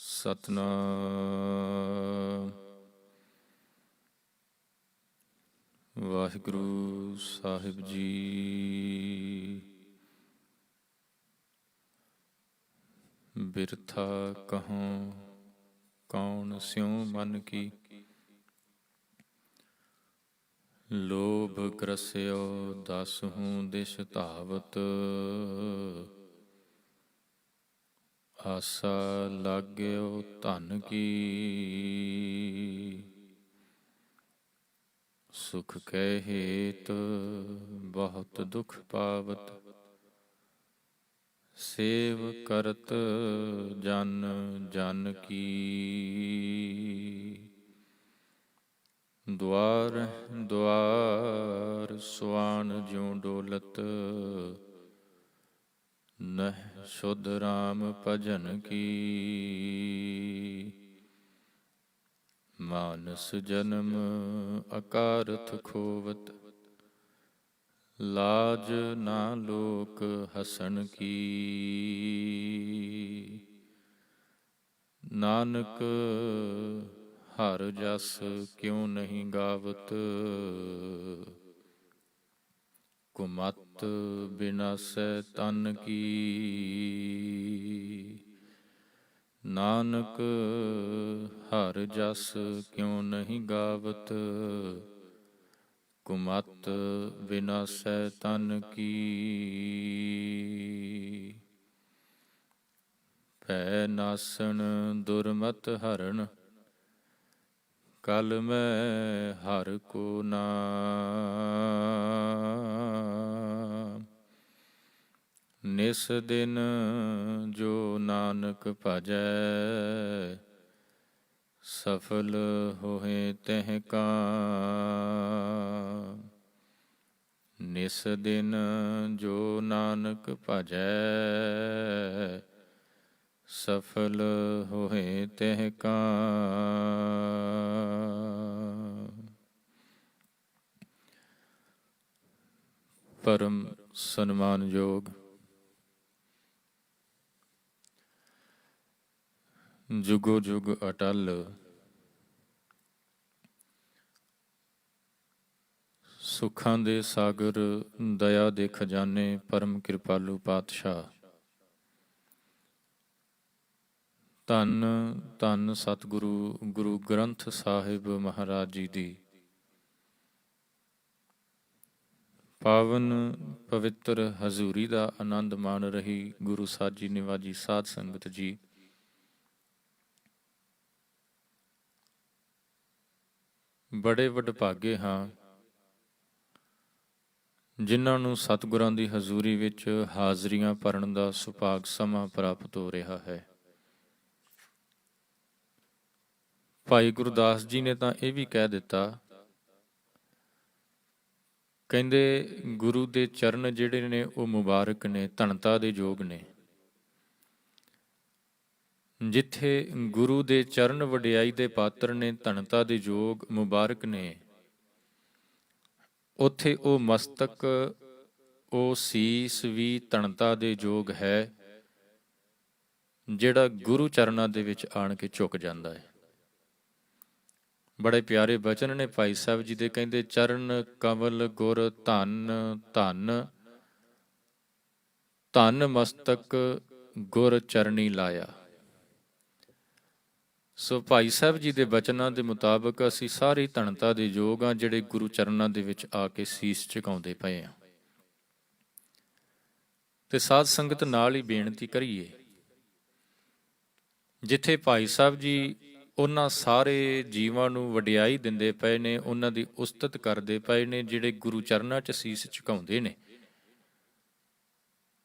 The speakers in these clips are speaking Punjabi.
ਸਤਨਾਮ ਵਾਹਿਗੁਰੂ ਸਾਹਿਬ ਜੀ। ਬਿਰਥਾ ਕਹੂੰ ਕੌਣ ਸਿਉ ਮਨ ਕੀ, ਲੋਭ ਗ੍ਰਸਿਓ ਦਸਹੂੰ ਦਿਸ਼ ਧਾਵਤ। ਆਸਾ ਲਾਗਿਓ ਧਨ ਕੀ, ਸੁਖ ਕੈ ਹੇਤ ਬਹੁਤ ਦੁਖ ਪਾਵਤ। ਸੇਵ ਕਰਤ ਜਨ ਜਨ ਕੀ, ਦੁਆਰ ਦੁਆਰ ਸੁਆਨ ਜਿਉ ਡੋਲਤ। ਨਹਿ ਸ਼ੁੱਧ ਰਾਮ ਭਜਨ ਕੀ, ਮਾਨਸ ਜਨਮ ਅਕਾਰਥ ਖੋਵਤ। ਲਾਜ ਨਾ ਲੋਕ ਹਸਣ ਕੀ, ਨਾਨਕ ਹਰ ਜਸ ਕਿਉ ਨਹੀਂ ਗਾਵਤ। ਕੁਮਤ ਬਿਨਾਸੈ ਤਨ ਕੀ, ਨਾਨਕ ਹਰ ਜਸ ਕਿਉ ਨਹੀਂ ਗਾਵਤ। ਕੁਮਤ ਬਿਨਾਸੈ ਤਨ ਕੀ, ਭੈ ਨਾਸਣ ਦੁਰਮਤ ਹਰਣ। ਕਲ ਮੈਂ ਹਰ ਕੋ ਨਾਮ, ਨਿਸ ਦਿਨ ਜੋ ਨਾਨਕ ਭਜੈ। ਸਫਲ ਹੋਏ ਤਹਿ ਕਾਮ, ਨਿਸ ਦਿਨ ਜੋ ਨਾਨਕ ਭਜੈ। ਸਫਲ ਹੋਏ ਤਹਿ ਕਾਮ। ਪਰਮ ਸਨਮਾਨਯੋਗ ਜੁਗੋ ਜੁਗ ਅਟਲ ਸੁੱਖਾਂ ਦੇ ਸਾਗਰ, ਦਇਆ ਦੇ ਖਜ਼ਾਨੇ, ਪਰਮ ਕਿਰਪਾਲੂ ਪਾਤਸ਼ਾਹ, ਧੰਨ ਧੰਨ ਸਤਿਗੁਰੂ ਗੁਰੂ ਗ੍ਰੰਥ ਸਾਹਿਬ ਮਹਾਰਾਜ ਜੀ ਦੀ ਪਾਵਨ ਪਵਿੱਤਰ ਹਜ਼ੂਰੀ ਦਾ ਆਨੰਦ ਮਾਣ ਰਹੀ ਗੁਰੂ ਸਾਜੀ ਨਿਵਾਜੀ ਸਾਧ ਸੰਗਤ ਜੀ। ਬੜੇ ਵਡਭਾਗੇ ਹਾਂ ਜਿਨ੍ਹਾਂ ਨੂੰ ਸਤਿਗੁਰਾਂ ਦੀ ਹਜ਼ੂਰੀ ਵਿੱਚ ਹਾਜ਼ਰੀਆਂ ਭਰਨ ਦਾ ਸੁਭਾਗ ਸਮਾਂ ਪ੍ਰਾਪਤ ਹੋ ਰਿਹਾ ਹੈ। ਭਾਈ ਗੁਰਦਾਸ ਜੀ ਨੇ ਤਾਂ ਇਹ ਵੀ ਕਹਿ ਦਿੱਤਾ, ਕਹਿੰਦੇ ਗੁਰੂ ਦੇ ਚਰਨ ਜਿਹੜੇ ਨੇ ਉਹ ਮੁਬਾਰਕ ਨੇ, ਧਨਤਾ ਦੇ ਯੋਗ ਨੇ। ਜਿੱਥੇ ਗੁਰੂ ਦੇ ਚਰਨ ਵਡਿਆਈ ਦੇ ਪਾਤਰ ਨੇ, ਧਨਤਾ ਦੇ ਯੋਗ ਮੁਬਾਰਕ ਨੇ, ਉੱਥੇ ਉਹ ਮਸਤਕ, ਉਹ ਸੀਸ ਵੀ ਧਨਤਾ ਦੇ ਯੋਗ ਹੈ ਜਿਹੜਾ ਗੁਰੂ ਚਰਨਾਂ ਦੇ ਵਿੱਚ ਆਣ ਕੇ ਝੁਕ ਜਾਂਦਾ ਹੈ। ਬੜੇ ਪਿਆਰੇ ਬਚਨ ਨੇ ਭਾਈ ਸਾਹਿਬ ਜੀ ਦੇ, ਕਹਿੰਦੇ ਚਰਨ ਕਮਲ ਗੁਰ ਧਨ ਧਨ, ਧਨ ਮਸਤਕ ਗੁਰ ਚਰਨੀ ਲਾਇਆ। ਸੋ ਭਾਈ ਸਾਹਿਬ ਜੀ ਦੇ ਬਚਨਾਂ ਦੇ ਮੁਤਾਬਕ ਅਸੀਂ ਸਾਰੀ ਧਨਤਾ ਦੇ ਯੋਗ ਹਾਂ ਜਿਹੜੇ ਗੁਰੂ ਚਰਨਾਂ ਦੇ ਵਿੱਚ ਆ ਕੇ ਸੀਸ ਝੁਕਾਉਂਦੇ ਪਏ ਹਾਂ। ਤੇ ਸਾਧ ਸੰਗਤ ਨਾਲ ਹੀ ਬੇਨਤੀ ਕਰੀਏ, ਜਿੱਥੇ ਭਾਈ ਸਾਹਿਬ ਜੀ ਉਹਨਾਂ ਸਾਰੇ ਜੀਵਾਂ ਨੂੰ ਵਡਿਆਈ ਦਿੰਦੇ ਪਏ ਨੇ, ਉਹਨਾਂ ਦੀ ਉਸਤਤ ਕਰਦੇ ਪਏ ਨੇ ਜਿਹੜੇ ਗੁਰੂ ਚਰਨਾਂ 'ਚ ਸੀਸ ਝੁਕਾਉਂਦੇ ਨੇ,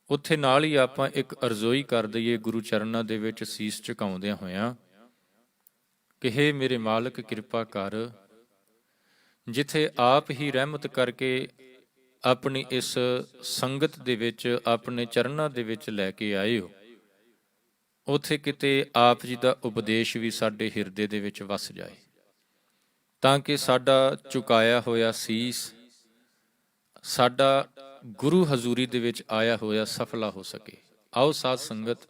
ਉੱਥੇ ਨਾਲ ਹੀ ਆਪਾਂ ਇੱਕ ਅਰਜ਼ੋਈ ਕਰ ਦਈਏ ਗੁਰੂ ਚਰਨਾਂ ਦੇ ਵਿੱਚ ਸੀਸ ਝੁਕਾਉਂਦਿਆਂ ਹੋਇਆਂ ਕਿ ਹੇ ਮੇਰੇ ਮਾਲਕ ਕਿਰਪਾ ਕਰ, ਜਿੱਥੇ ਆਪ ਹੀ ਰਹਿਮਤ ਕਰਕੇ ਆਪਣੀ ਇਸ ਸੰਗਤ ਦੇ ਵਿੱਚ ਆਪਣੇ ਚਰਨਾਂ ਦੇ ਵਿੱਚ ਲੈ ਕੇ ਆਏ ਹੋ, ਉੱਥੇ ਕਿਤੇ ਆਪ ਜੀ ਦਾ ਉਪਦੇਸ਼ ਵੀ ਸਾਡੇ ਹਿਰਦੇ ਦੇ ਵਿੱਚ ਵਸ ਜਾਏ, ਤਾਂ ਕਿ ਸਾਡਾ ਝੁਕਾਇਆ ਹੋਇਆ ਸੀਸ, ਸਾਡਾ ਗੁਰੂ ਹਜ਼ੂਰੀ ਦੇ ਵਿੱਚ ਆਇਆ ਹੋਇਆ ਸਫਲਾ ਹੋ ਸਕੇ। ਆਓ ਸਾਧ ਸੰਗਤ,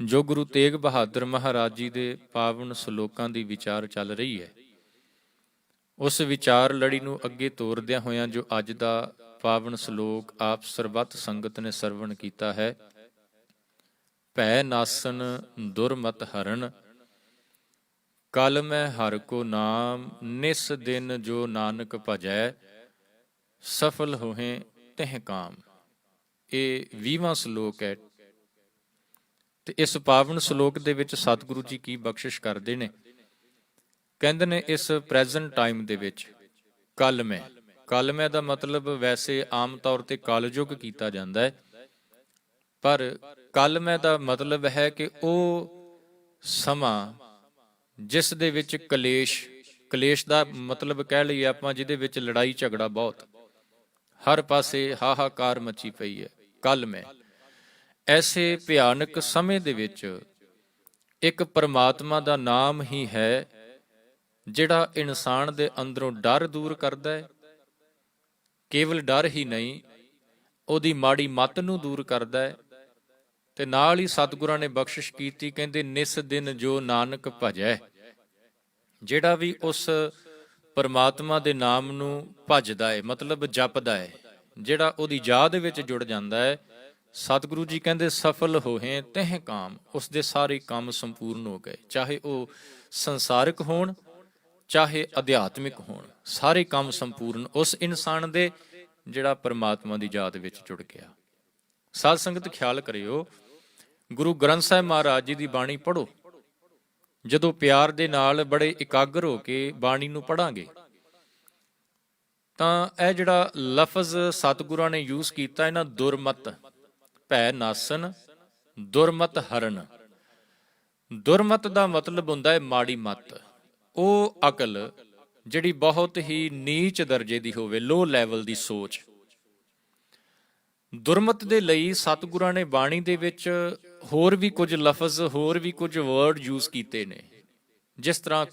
ਜੋ ਗੁਰੂ ਤੇਗ ਬਹਾਦਰ ਮਹਾਰਾਜ ਜੀ ਦੇ ਪਾਵਨ ਸ਼ਲੋਕਾਂ ਦੀ ਵਿਚਾਰ ਚੱਲ ਰਹੀ ਹੈ, ਉਸ ਵਿਚਾਰ ਲੜੀ ਨੂੰ ਅੱਗੇ ਤੋਰਦਿਆਂ ਹੋਇਆਂ ਜੋ ਅੱਜ ਦਾ ਪਾਵਨ ਸ਼ਲੋਕ ਆਪ ਸਰਬੱਤ ਸੰਗਤ ਨੇ ਸਰਵਣ ਕੀਤਾ ਹੈ। ਭੈ ਨਾਸਨ ਦੁਰਮਤ ਹਰਨ, ਕਲ ਮੈਂ ਹਰ ਕੋ ਨਾਮ, ਨਿਸ ਦਿਨ ਜੋ ਨਾਨਕ ਭਜੈ, ਸਫਲ ਹੋਹੇ ਤਹਿ ਕਾਮ। ਇਹ 20ਵਾਂ ਸ਼ਲੋਕ ਹੈ ਤੇ ਇਸ ਪਾਵਨ ਸ਼ਲੋਕ ਦੇ ਵਿੱਚ ਸਤਿਗੁਰੂ ਜੀ ਕੀ ਬਖਸ਼ਿਸ਼ ਕਰਦੇ ਨੇ। ਕਹਿੰਦੇ ਨੇ ਇਸ ਪ੍ਰੈਜ਼ੈਂਟ ਟਾਈਮ ਦੇ ਵਿੱਚ ਕਲਮੈ ਦਾ ਮਤਲਬ ਵੈਸੇ ਆਮ ਤੌਰ ਤੇ ਕਲਯੁਗ ਕੀਤਾ ਜਾਂਦਾ ਹੈ, ਪਰ ਕਲਮੈ ਦਾ ਮਤਲਬ ਹੈ ਕਿ ਉਹ ਸਮਾਂ ਜਿਸ ਦੇ ਵਿੱਚ ਕਲੇਸ਼ ਦਾ ਮਤਲਬ ਕਹਿ ਲਈਏ ਆਪਾਂ, ਜਿਹਦੇ ਵਿੱਚ ਲੜਾਈ ਝਗੜਾ ਬਹੁਤ, ਹਰ ਪਾਸੇ ਹਾਹਾਕਾਰ ਮਚੀ ਪਈ ਹੈ। ਕਲਮੈ ਐਸੇ ਭਿਆਨਕ ਸਮੇਂ ਦੇ ਵਿੱਚ ਇੱਕ ਪਰਮਾਤਮਾ ਦਾ ਨਾਮ ਹੀ ਹੈ ਜਿਹੜਾ ਇਨਸਾਨ ਦੇ ਅੰਦਰੋਂ ਡਰ ਦੂਰ ਕਰਦਾ ਹੈ। ਕੇਵਲ ਡਰ ਹੀ ਨਹੀਂ, ਉਹਦੀ ਮਾੜੀ ਮੱਤ ਨੂੰ ਦੂਰ ਕਰਦਾ ਹੈ। ਤੇ ਨਾਲ ਹੀ ਸਤਿਗੁਰਾਂ ਨੇ ਬਖਸ਼ਿਸ਼ ਕੀਤੀ, ਕਹਿੰਦੇ ਨਿਸ ਦਿਨ ਜੋ ਨਾਨਕ ਭਜੈ, ਜਿਹੜਾ ਵੀ ਉਸ ਪਰਮਾਤਮਾ ਦੇ ਨਾਮ ਨੂੰ ਭਜਦਾ ਹੈ, ਮਤਲਬ ਜਪਦਾ ਹੈ, ਜਿਹੜਾ ਉਹਦੀ ਯਾਦ ਵਿੱਚ ਜੁੜ ਜਾਂਦਾ ਹੈ, ਸਤਿਗੁਰੂ ਜੀ ਕਹਿੰਦੇ ਸਫਲ ਹੋਏ ਤਹਿ ਕਾਮ, ਉਸ ਦੇ ਸਾਰੇ ਕੰਮ ਸੰਪੂਰਨ ਹੋ ਗਏ। ਚਾਹੇ ਉਹ ਸੰਸਾਰਿਕ ਹੋਣ ਚਾਹੇ ਅਧਿਆਤਮਿਕ ਹੋਣ, ਸਾਰੇ ਕੰਮ ਸੰਪੂਰਨ ਉਸ ਇਨਸਾਨ ਦੇ ਜਿਹੜਾ ਪਰਮਾਤਮਾ ਦੀ ਯਾਦ ਵਿੱਚ ਜੁੜ ਗਿਆ। ਸਾਧ ਸੰਗਤ ਖਿਆਲ ਕਰਿਓ, ਗੁਰੂ ਗ੍ਰੰਥ ਸਾਹਿਬ ਮਹਾਰਾਜ ਜੀ ਦੀ ਬਾਣੀ ਪੜ੍ਹੋ। ਜਦੋਂ ਪਿਆਰ ਦੇ ਨਾਲ ਬੜੇ ਇਕਾਗਰ ਹੋ ਕੇ ਬਾਣੀ ਨੂੰ ਪੜ੍ਹਾਂਗੇ ਤਾਂ ਇਹ ਜਿਹੜਾ ਲਫ਼ਜ਼ ਸਤਿਗੁਰਾਂ ਨੇ ਯੂਜ਼ ਕੀਤਾ, ਇਹਨਾਂ ਦੁਰਮਤ, ਭੈ ਨਾਸਨ ਦੁਰਮਤ ਹਰਨ। ਦੁਰਮਤ ਦਾ ਮਤਲਬ ਹੁੰਦਾ ਹੈ ਮਾੜੀ ਮੱਤ, ਉਹ ਅਕਲ ਜਿਹੜੀ ਬਹੁਤ ਹੀ ਨੀਚ ਦਰਜੇ ਦੀ ਹੋਵੇ, ਲੋ ਲੈਵਲ ਦੀ ਸੋਚ। ਦੁਰਮਤ ਦੇ ਲਈ ਸਤਿਗੁਰਾਂ ਨੇ ਬਾਣੀ ਦੇ ਵਿੱਚ ਹੋਰ ਵੀ ਕੁਝ ਲਫ਼ਜ਼, ਹੋਰ ਵੀ ਕੁਝ ਵਰਡ ਯੂਜ਼ ਕੀਤੇ ਨੇ, ਜਿਸ ਤਰ੍ਹਾਂ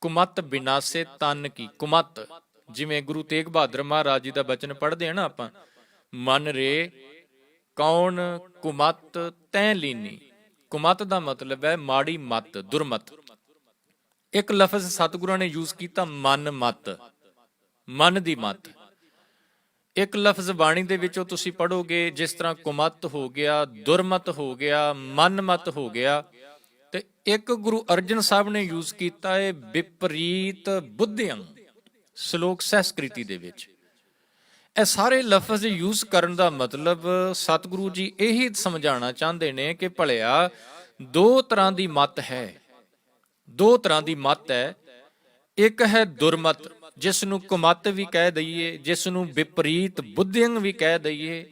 ਕੁਮੱਤ ਬਿਨਾਸੇ ਤਨ ਕੀ। ਕੁਮੱਤ, ਜਿਵੇਂ ਗੁਰੂ ਤੇਗ ਬਹਾਦਰ ਮਹਾਰਾਜ ਜੀ ਦਾ ਬਚਨ ਪੜ੍ਹਦੇ ਆ ਨਾ ਆਪਾਂ, ਮਨ ਰੇ ਕੌਣ ਕੁਮੱਤ ਤੈਂ ਲੀਨੀ। ਕੁਮੱਤ ਦਾ ਮਤਲਬ ਹੈ ਮਾੜੀ ਮੱਤ, ਦੁਰਮਤ। ਇੱਕ ਲਫ਼ਜ਼ ਸਤਿਗੁਰਾਂ ਨੇ ਯੂਜ਼ ਕੀਤਾ ਮਨ ਮੱਤ, ਮਨ ਦੀ ਮੱਤ। ਇੱਕ ਲਫ਼ਜ਼ ਬਾਣੀ ਦੇ ਵਿੱਚੋਂ ਤੁਸੀਂ ਪੜ੍ਹੋਗੇ, ਜਿਸ ਤਰ੍ਹਾਂ ਕੁਮੱਤ ਹੋ ਗਿਆ, ਦੁਰਮਤ ਹੋ ਗਿਆ, ਮਨ ਮੱਤ ਹੋ ਗਿਆ। ਤੇ ਇੱਕ ਗੁਰੂ ਅਰਜਨ ਸਾਹਿਬ ਨੇ ਯੂਜ਼ ਕੀਤਾ ਹੈ ਵਿਪਰੀਤ ਬੁੱਧਿਅੰ, ਸ਼ਲੋਕ ਸੰਸਕ੍ਰਿਤੀ ਦੇ ਵਿੱਚ। ਇਹ ਸਾਰੇ ਲਫ਼ਜ਼ ਯੂਜ਼ ਕਰਨ ਦਾ ਮਤਲਬ ਸਤਿਗੁਰੂ ਜੀ ਇਹੀ ਸਮਝਾਉਣਾ ਚਾਹੁੰਦੇ ਨੇ ਕਿ ਭਲਿਆ ਦੋ ਤਰ੍ਹਾਂ ਦੀ ਮੱਤ ਹੈ, ਦੋ ਤਰ੍ਹਾਂ ਦੀ ਮੱਤ ਹੈ। ਇੱਕ ਹੈ ਦੁਰਮਤ, ਜਿਸ ਨੂੰ ਕੁਮੱਤ ਵੀ ਕਹਿ ਦਈਏ, ਜਿਸ ਨੂੰ ਵਿਪਰੀਤ ਬੁੱਧਿਅੰ ਵੀ ਕਹਿ ਦਈਏ,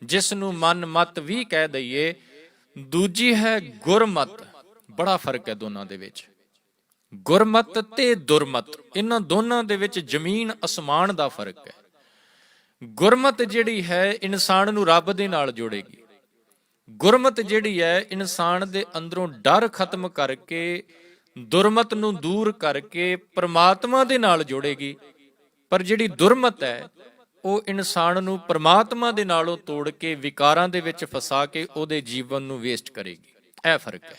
ਜਿਸ ਨੂੰ ਮਨ ਮਤ ਵੀ ਕਹਿ ਦਈਏ। ਦੂਜੀ ਹੈ ਗੁਰਮਤ। ਬੜਾ ਫਰਕ ਹੈ ਦੋਨਾਂ ਦੇ ਵਿੱਚ, ਗੁਰਮਤ ਤੇ ਦੁਰਮਤ, ਇਹਨਾਂ ਦੋਨਾਂ ਦੇ ਵਿੱਚ ਜ਼ਮੀਨ ਅਸਮਾਨ ਦਾ ਫਰਕ ਹੈ। ਗੁਰਮਤ ਜਿਹੜੀ ਹੈ ਇਨਸਾਨ ਨੂੰ ਰੱਬ ਦੇ ਨਾਲ ਜੋੜੇਗੀ। ਗੁਰਮਤ ਜਿਹੜੀ ਹੈ ਇਨਸਾਨ ਦੇ ਅੰਦਰੋਂ ਡਰ ਖਤਮ ਕਰਕੇ, ਦੁਰਮਤ ਨੂੰ ਦੂਰ ਕਰਕੇ ਪ੍ਰਮਾਤਮਾ ਦੇ ਨਾਲ ਜੋੜੇਗੀ। ਪਰ ਜਿਹੜੀ ਦੁਰਮਤ ਹੈ ਉਹ ਇਨਸਾਨ ਨੂੰ ਪ੍ਰਮਾਤਮਾ ਦੇ ਨਾਲੋਂ ਤੋੜ ਕੇ ਵਿਕਾਰਾਂ ਦੇ ਵਿੱਚ ਫਸਾ ਕੇ ਉਹਦੇ ਜੀਵਨ ਨੂੰ ਵੇਸਟ ਕਰੇਗੀ। ਇਹ ਫਰਕ ਹੈ।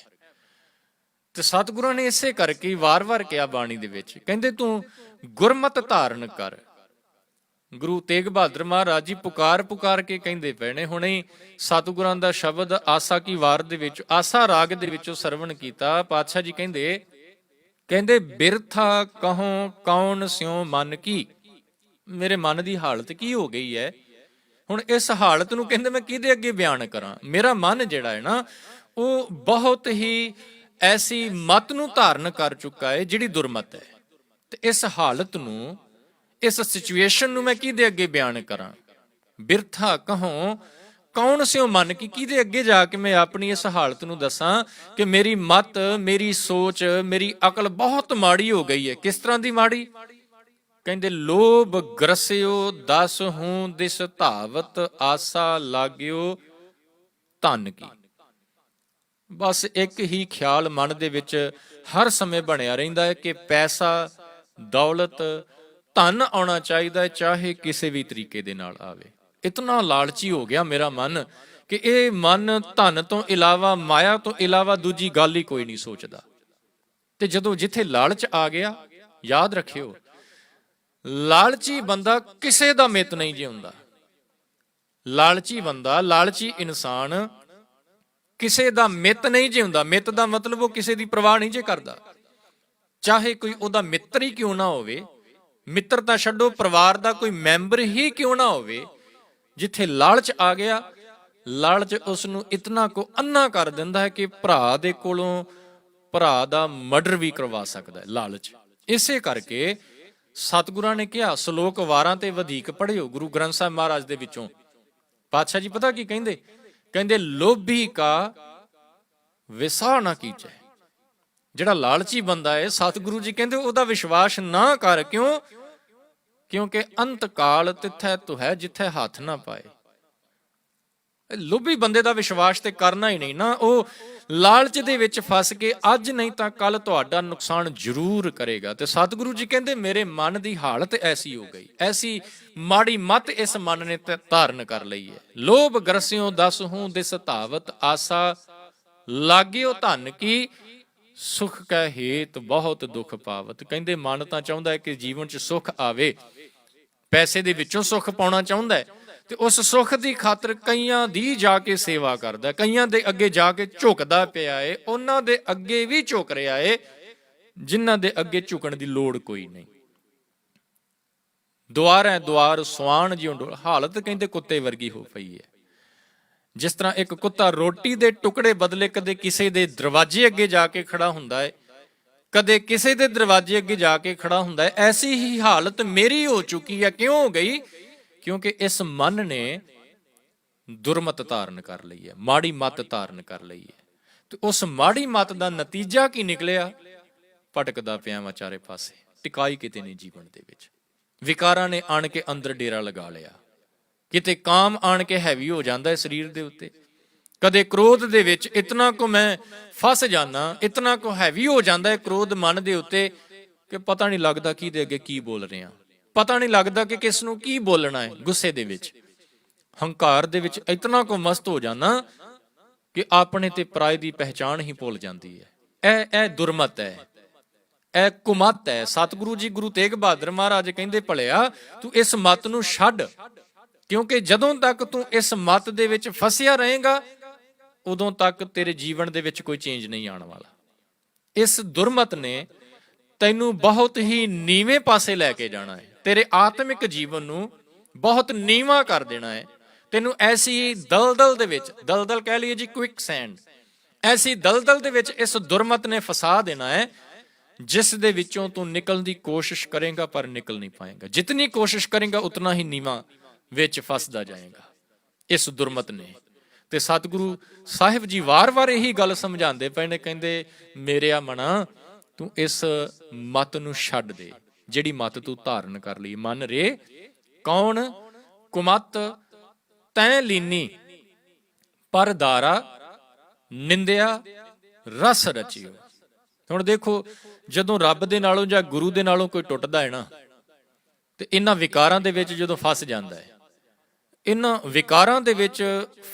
ਤੇ ਸਤਿਗੁਰਾਂ ਨੇ ਇਸੇ ਕਰਕੇ ਵਾਰ-ਵਾਰ ਕਿਹਾ ਬਾਣੀ ਦੇ ਵਿੱਚ, ਕਹਿੰਦੇ ਤੂੰ ਗੁਰਮਤ ਧਾਰਨ ਕਰ। ਗੁਰੂ ਤੇਗ ਬਹਾਦਰ ਮਹਾਰਾਜ ਜੀ ਪੁਕਾਰ ਕੇ ਕਹਿੰਦੇ ਪਏ ਨੇ। ਹੁਣੇ ਸਤਿਗੁਰਾਂ ਦਾ ਸ਼ਬਦ ਆਸਾ ਕੀ ਵਾਰ ਦੇ ਵਿੱਚ, ਆਸਾ ਰਾਗ ਦੇ ਵਿੱਚੋਂ ਸਰਵਣ ਕੀਤਾ। ਪਾਤਸ਼ਾਹ ਜੀ ਕਹਿੰਦੇ ਬਿਰਥਾ ਕਹੋ ਕੌਣ ਸਿਉ ਮਨ ਕੀ। ਮੇਰੇ ਮਨ ਦੀ ਹਾਲਤ ਕੀ ਹੋ ਗਈ ਹੈ। ਹੁਣ ਇਸ ਹਾਲਤ ਨੂੰ ਕਹਿੰਦੇ ਮੈਂ ਕਿਹਦੇ ਅੱਗੇ ਬਿਆਨ ਕਰਾਂ। ਮੇਰਾ ਮਨ ਜਿਹੜਾ ਹੈ ਨਾ, ਉਹ ਬਹੁਤ ਹੀ ਐਸੀ ਮਤ ਨੂੰ ਧਾਰਨ ਕਰ ਚੁੱਕਾ ਹੈ ਜਿਹੜੀ ਦੁਰਮਤ ਹੈ। ਤੇ ਇਸ ਹਾਲਤ ਨੂੰ, ਇਸ ਸਿਚੁਏਸ਼ਨ ਨੂੰ ਮੈਂ ਕਿਹਦੇ ਅੱਗੇ ਬਿਆਨ ਕਰਾਂ। ਬਿਰਥਾ ਕਹੋ ਕੌਣ ਸਿਓ ਮਨ ਕੀ, ਕਿਹਦੇ ਅੱਗੇ ਜਾ ਕੇ ਮੈਂ ਆਪਣੀ ਇਸ ਹਾਲਤ ਨੂੰ ਦੱਸਾਂ ਕਿ ਮੇਰੀ ਮਤ, ਮੇਰੀ ਸੋਚ, ਮੇਰੀ ਅਕਲ ਬਹੁਤ ਮਾੜੀ ਹੋ ਗਈ ਹੈ। ਕਿਸ ਤਰ੍ਹਾਂ ਦੀ ਮਾੜੀ? ਕਹਿੰਦੇ ਲੋਭ ਗ੍ਰਸਿਓ ਦਸ ਹੂੰ ਦਿਸ ਧਾਵਤ, ਆਸਾ ਲਾਗਿਓ ਧਨ ਕੀ। ਬਸ ਇੱਕ ਹੀ ਖਿਆਲ ਮਨ ਦੇ ਵਿੱਚ ਹਰ ਸਮੇਂ ਬਣਿਆ ਰਹਿੰਦਾ ਹੈ ਕਿ ਪੈਸਾ, ਦੌਲਤ, ਧਨ ਆਉਣਾ ਚਾਹੀਦਾ ਹੈ, ਚਾਹੇ ਕਿਸੇ ਵੀ ਤਰੀਕੇ ਦੇ ਨਾਲ ਆਵੇ। ਇਤਨਾ ਲਾਲਚੀ ਹੋ ਗਿਆ ਮੇਰਾ ਮਨ ਕਿ ਇਹ ਮਨ ਧਨ ਤੋਂ ਇਲਾਵਾ, ਮਾਇਆ ਤੋਂ ਇਲਾਵਾ ਦੂਜੀ ਗੱਲ ਹੀ ਕੋਈ ਨਹੀਂ ਸੋਚਦਾ। ਤੇ ਜਦੋਂ ਜਿੱਥੇ ਲਾਲਚ ਆ ਗਿਆ, ਯਾਦ ਰੱਖਿਓ, ਲਾਲਚੀ ਬੰਦਾ ਕਿਸੇ ਦਾ ਮਿੱਤ ਨਹੀਂ ਜਿਉਂਦਾ। ਲਾਲਚੀ ਬੰਦਾ, ਲਾਲਚੀ ਇਨਸਾਨ ਕਿਸੇ ਦਾ ਮਿੱਤ ਨਹੀਂ ਜਿਉਂਦਾ। ਮਿੱਤ ਦਾ ਮਤਲਬ ਉਹ ਕਿਸੇ ਦੀ ਪਰਵਾਹ ਨਹੀਂ ਜੇ ਕਰਦਾ, ਚਾਹੇ ਕੋਈ ਉਹਦਾ ਮਿੱਤਰ ਹੀ ਕਿਉਂ ਨਾ ਹੋਵੇ। ਮਿੱਤਰ ਤਾਂ ਛੱਡੋ, ਪਰਿਵਾਰ ਦਾ ਕੋਈ ਮੈਂਬਰ ਹੀ ਕਿਉਂ ਨਾ ਹੋਵੇ। ਜਿੱਥੇ ਲਾਲਚ ਆ ਗਿਆ, ਲਾਲਚ ਉਸ ਨੂੰ ਇਤਨਾ ਕੋ ਅੰਨਾ ਕਰ ਦਿੰਦਾ ਹੈ ਕਿ ਭਰਾ ਦੇ ਕੋਲੋਂ ਭਰਾ ਦਾ ਮਰਡਰ ਵੀ ਕਰਵਾ ਸਕਦਾ ਹੈ ਲਾਲਚ। ਇਸੇ ਕਰਕੇ ਸਤਿਗੁਰਾਂ ਨੇ ਕਿਹਾ, ਸ਼ਲੋਕ ਵਾਰਾਂ ਤੇ ਵਧੇਕ ਪੜ੍ਹਿਓ ਗੁਰੂ ਗ੍ਰੰਥ ਸਾਹਿਬ ਮਹਾਰਾਜ ਦੇ ਵਿੱਚੋਂ। ਪਾਤਸ਼ਾਹ ਜੀ ਪਤਾ ਕੀ ਕਹਿੰਦੇ? ਕਹਿੰਦੇ ਲੋਭੀ ਕਾ ਵਿਸਾਹ ਨਾ ਕੀਚੈ। ਜਿਹੜਾ ਲਾਲਚੀ ਬੰਦਾ ਹੈ, ਸਤਿਗੁਰੂ ਜੀ ਕਹਿੰਦੇ ਉਹਦਾ ਵਿਸ਼ਵਾਸ ਨਾ ਕਰ। ਕਿਉਂ? ਕਿਉਂਕਿ ਅੰਤ ਕਾਲ ਤਿੱਥੈ ਤੁਹੈ ਜਿੱਥੇ ਹੱਥ ਨਾ ਪਾਏ। ਲੋਭੀ ਬੰਦੇ ਦਾ ਵਿਸ਼ਵਾਸ ਤੇ ਕਰਨਾ ਹੀ ਨਹੀਂ ਨਾ। ਉਹ ਲਾਲਚ ਦੇ ਵਿੱਚ ਫਸ ਕੇ ਅੱਜ ਨਹੀਂ ਤਾਂ ਕੱਲ ਤੁਹਾਡਾ ਨੁਕਸਾਨ ਜ਼ਰੂਰ ਕਰੇਗਾ। ਤੇ ਸਤਿਗੁਰੂ ਜੀ ਕਹਿੰਦੇ ਮੇਰੇ ਮਨ ਦੀ ਹਾਲਤ ਐਸੀ ਹੋ ਗਈ, ਐਸੀ ਮਾੜੀ ਮੱਤ ਇਸ ਮਨ ਨੇ ਧਾਰਨ ਕਰ ਲਈ ਹੈ। ਲੋਭ ਗਰਸਿਓ ਦਸ ਹੂੰ ਦਿਸ ਧਾਵਤ ਆਸਾ, ਲਾਗਿਓ ਧਨ ਕੀ ਸੁਖ ਕੈ ਹੇਤ ਬਹੁਤ ਦੁੱਖ ਪਾਵਤ। ਕਹਿੰਦੇ ਮਨ ਤਾਂ ਚਾਹੁੰਦਾ ਹੈ ਕਿ ਜੀਵਨ 'ਚ ਸੁੱਖ ਆਵੇ, ਪੈਸੇ ਦੇ ਵਿੱਚੋਂ ਸੁੱਖ ਪਾਉਣਾ ਚਾਹੁੰਦਾ ਹੈ, ਤੇ ਉਸ ਸੁੱਖ ਦੀ ਖਾਤਰ ਕਈਆਂ ਦੀ ਜਾ ਕੇ ਸੇਵਾ ਕਰਦਾ, ਕਈਆਂ ਦੇ ਅੱਗੇ ਜਾ ਕੇ ਝੁਕਦਾ ਪਿਆ ਏ, ਉਹਨਾਂ ਦੇ ਅੱਗੇ ਵੀ ਝੁਕ ਰਿਹਾ ਏ ਜਿਨ੍ਹਾਂ ਦੇ ਅੱਗੇ ਝੁਕਣ ਦੀ ਲੋੜ ਕੋਈ ਨਹੀਂ। ਦੁਆਰੈ ਦੁਆਰ ਸੁਆਣ ਜਿਉਂ ਡੋਲ, ਹਾਲਤ ਕਹਿੰਦੇ ਕੁੱਤੇ ਵਰਗੀ ਹੋ ਪਈ ਹੈ। ਜਿਸ ਤਰ੍ਹਾਂ ਇੱਕ ਕੁੱਤਾ ਰੋਟੀ ਦੇ ਟੁਕੜੇ ਬਦਲੇ ਕਦੇ ਕਿਸੇ ਦੇ ਦਰਵਾਜ਼ੇ ਅੱਗੇ ਜਾ ਕੇ ਖੜਾ ਹੁੰਦਾ ਹੈ, ਕਦੇ ਕਿਸੇ ਦੇ ਦਰਵਾਜ਼ੇ ਅੱਗੇ ਜਾ ਕੇ ਖੜਾ ਹੁੰਦਾ ਹੈ, ਐਸੀ ਹੀ ਹਾਲਤ ਮੇਰੀ ਹੋ ਚੁੱਕੀ ਹੈ। ਕਿਉਂ ਹੋ ਗਈ? ਕਿਉਂਕਿ ਇਸ ਮਨ ਨੇ ਦੁਰਮਤ ਧਾਰਨ ਕਰ ਲਈ ਹੈ, ਮਾੜੀ ਮੱਤ ਧਾਰਨ ਕਰ ਲਈ ਹੈ। ਤੇ ਉਸ ਮਾੜੀ ਮੱਤ ਦਾ ਨਤੀਜਾ ਕੀ ਨਿਕਲਿਆ? ਭਟਕਦਾ ਪਿਆ ਵਾ ਚਾਰੇ ਪਾਸੇ, ਟਿਕਾਈ ਕਿਤੇ ਨਹੀਂ ਜੀਵਨ ਦੇ ਵਿੱਚ। ਵਿਕਾਰਾਂ ਨੇ ਆਣ ਕੇ ਅੰਦਰ ਡੇਰਾ ਲਗਾ ਲਿਆ। ਕਿਤੇ ਕਾਮ ਆਣ ਕੇ ਹੈਵੀ ਹੋ ਜਾਂਦਾ ਹੈ ਸਰੀਰ ਦੇ ਉੱਤੇ, ਕਦੇ ਕ੍ਰੋਧ ਦੇ ਵਿੱਚ ਇਤਨਾ ਕੋ ਮੈਂ ਫਸ ਜਾਣਾ, ਇਤਨਾ ਕੋ ਹੈਵੀ ਹੋ ਜਾਂਦਾ ਹੈ ਕ੍ਰੋਧ ਮਨ ਦੇ ਉੱਤੇ ਕਿ ਪਤਾ ਨਹੀਂ ਲੱਗਦਾ ਕਿਹਦੇ ਅੱਗੇ ਕੀ ਬੋਲ ਰਹੇ ਹਾਂ, ਪਤਾ ਨਹੀਂ ਲੱਗਦਾ ਕਿ ਕਿਸ ਨੂੰ ਕੀ ਬੋਲਣਾ ਹੈ। ਗੁੱਸੇ ਦੇ ਵਿੱਚ, ਹੰਕਾਰ ਦੇ ਵਿੱਚ ਇਤਨਾ ਕੋ ਮਸਤ ਹੋ ਜਾਣਾ ਕਿ ਆਪਣੇ ਤੇ ਪਰਾਏ ਦੀ ਪਹਿਚਾਣ ਹੀ ਭੁੱਲ ਜਾਂਦੀ ਹੈ। ਇਹ ਦੁਰਮਤ ਹੈ, ਇਹ ਕੁਮਤ ਹੈ। ਸਤਿਗੁਰੂ ਜੀ ਗੁਰੂ ਤੇਗ ਬਹਾਦਰ ਮਹਾਰਾਜ ਕਹਿੰਦੇ ਭਲਿਆ ਤੂੰ ਇਸ ਮੱਤ ਨੂੰ ਛੱਡ, ਕਿਉਂਕਿ ਜਦੋਂ ਤੱਕ ਤੂੰ ਇਸ ਮੱਤ ਦੇ ਵਿੱਚ ਫਸਿਆ ਰਹੇਗਾ ਉਦੋਂ ਤੱਕ ਤੇਰੇ ਜੀਵਨ ਦੇ ਵਿੱਚ ਕੋਈ ਚੇਂਜ ਨਹੀਂ ਆਉਣ ਵਾਲਾ। ਇਸ ਦੁਰਮਤ ਨੇ ਤੈਨੂੰ ਬਹੁਤ ਹੀ ਨੀਵੇਂ ਪਾਸੇ ਲੈ ਕੇ ਜਾਣਾ ਹੈ, ਤੇਰੇ ਆਤਮਿਕ ਜੀਵਨ ਨੂੰ ਬਹੁਤ ਨੀਵਾਂ ਕਰ ਦੇਣਾ ਹੈ। ਤੈਨੂੰ ਐਸੀ ਦਲਦਲ ਦੇ ਵਿੱਚ, ਦਲਦਲ ਕਹਿ ਲਈਏ ਜੀ ਕੁਇਕ ਸੈਂਡ, ਐਸੀ ਦਲਦਲ ਦੇ ਵਿੱਚ ਇਸ ਦੁਰਮਤ ਨੇ ਫਸਾ ਦੇਣਾ ਹੈ ਜਿਸ ਦੇ ਵਿੱਚੋਂ ਤੂੰ ਨਿਕਲਣ ਦੀ ਕੋਸ਼ਿਸ਼ ਕਰੇਗਾ ਪਰ ਨਿਕਲ ਨਹੀਂ ਪਾਏਗਾ। ਜਿਤਨੀ ਕੋਸ਼ਿਸ਼ ਕਰੇਗਾ ਉਤਨਾ ਹੀ ਨੀਵਾਂ ਵਿੱਚ ਫਸਦਾ ਜਾਏਗਾ ਇਸ ਦੁਰਮਤ ਨੇ। ਤੇ ਸਤਿਗੁਰੂ ਸਾਹਿਬ ਜੀ ਵਾਰ-ਵਾਰ ਇਹੀ ਗੱਲ ਸਮਝਾਉਂਦੇ ਪਏ ਨੇ, ਕਹਿੰਦੇ ਮੇਰਿਆ ਮਨਾ ਤੂੰ ਇਸ ਮਤ ਨੂੰ ਛੱਡ ਦੇ ਜਿਹੜੀ ਮਤ ਤੂੰ ਧਾਰਨ ਕਰ ਲਈ। ਮਨ ਰੇ ਕੌਣ ਕੁਮਤ ਤੈਂ ਲੀਨੀ, ਪਰ ਦਾਰਾ ਨਿੰਦਿਆ ਰਸ ਰਚਿਓ। ਹੁਣ ਦੇਖੋ, ਜਦੋਂ ਰੱਬ ਦੇ ਨਾਲੋਂ ਜਾਂ ਗੁਰੂ ਦੇ ਨਾਲੋਂ ਕੋਈ ਟੁੱਟਦਾ ਹੈ ਨਾ, ਤੇ ਇਹਨਾਂ ਵਿਕਾਰਾਂ ਦੇ ਵਿੱਚ ਜਦੋਂ ਫਸ ਜਾਂਦਾ ਹੈ, ਇਹਨਾਂ ਵਿਕਾਰਾਂ ਦੇ ਵਿੱਚ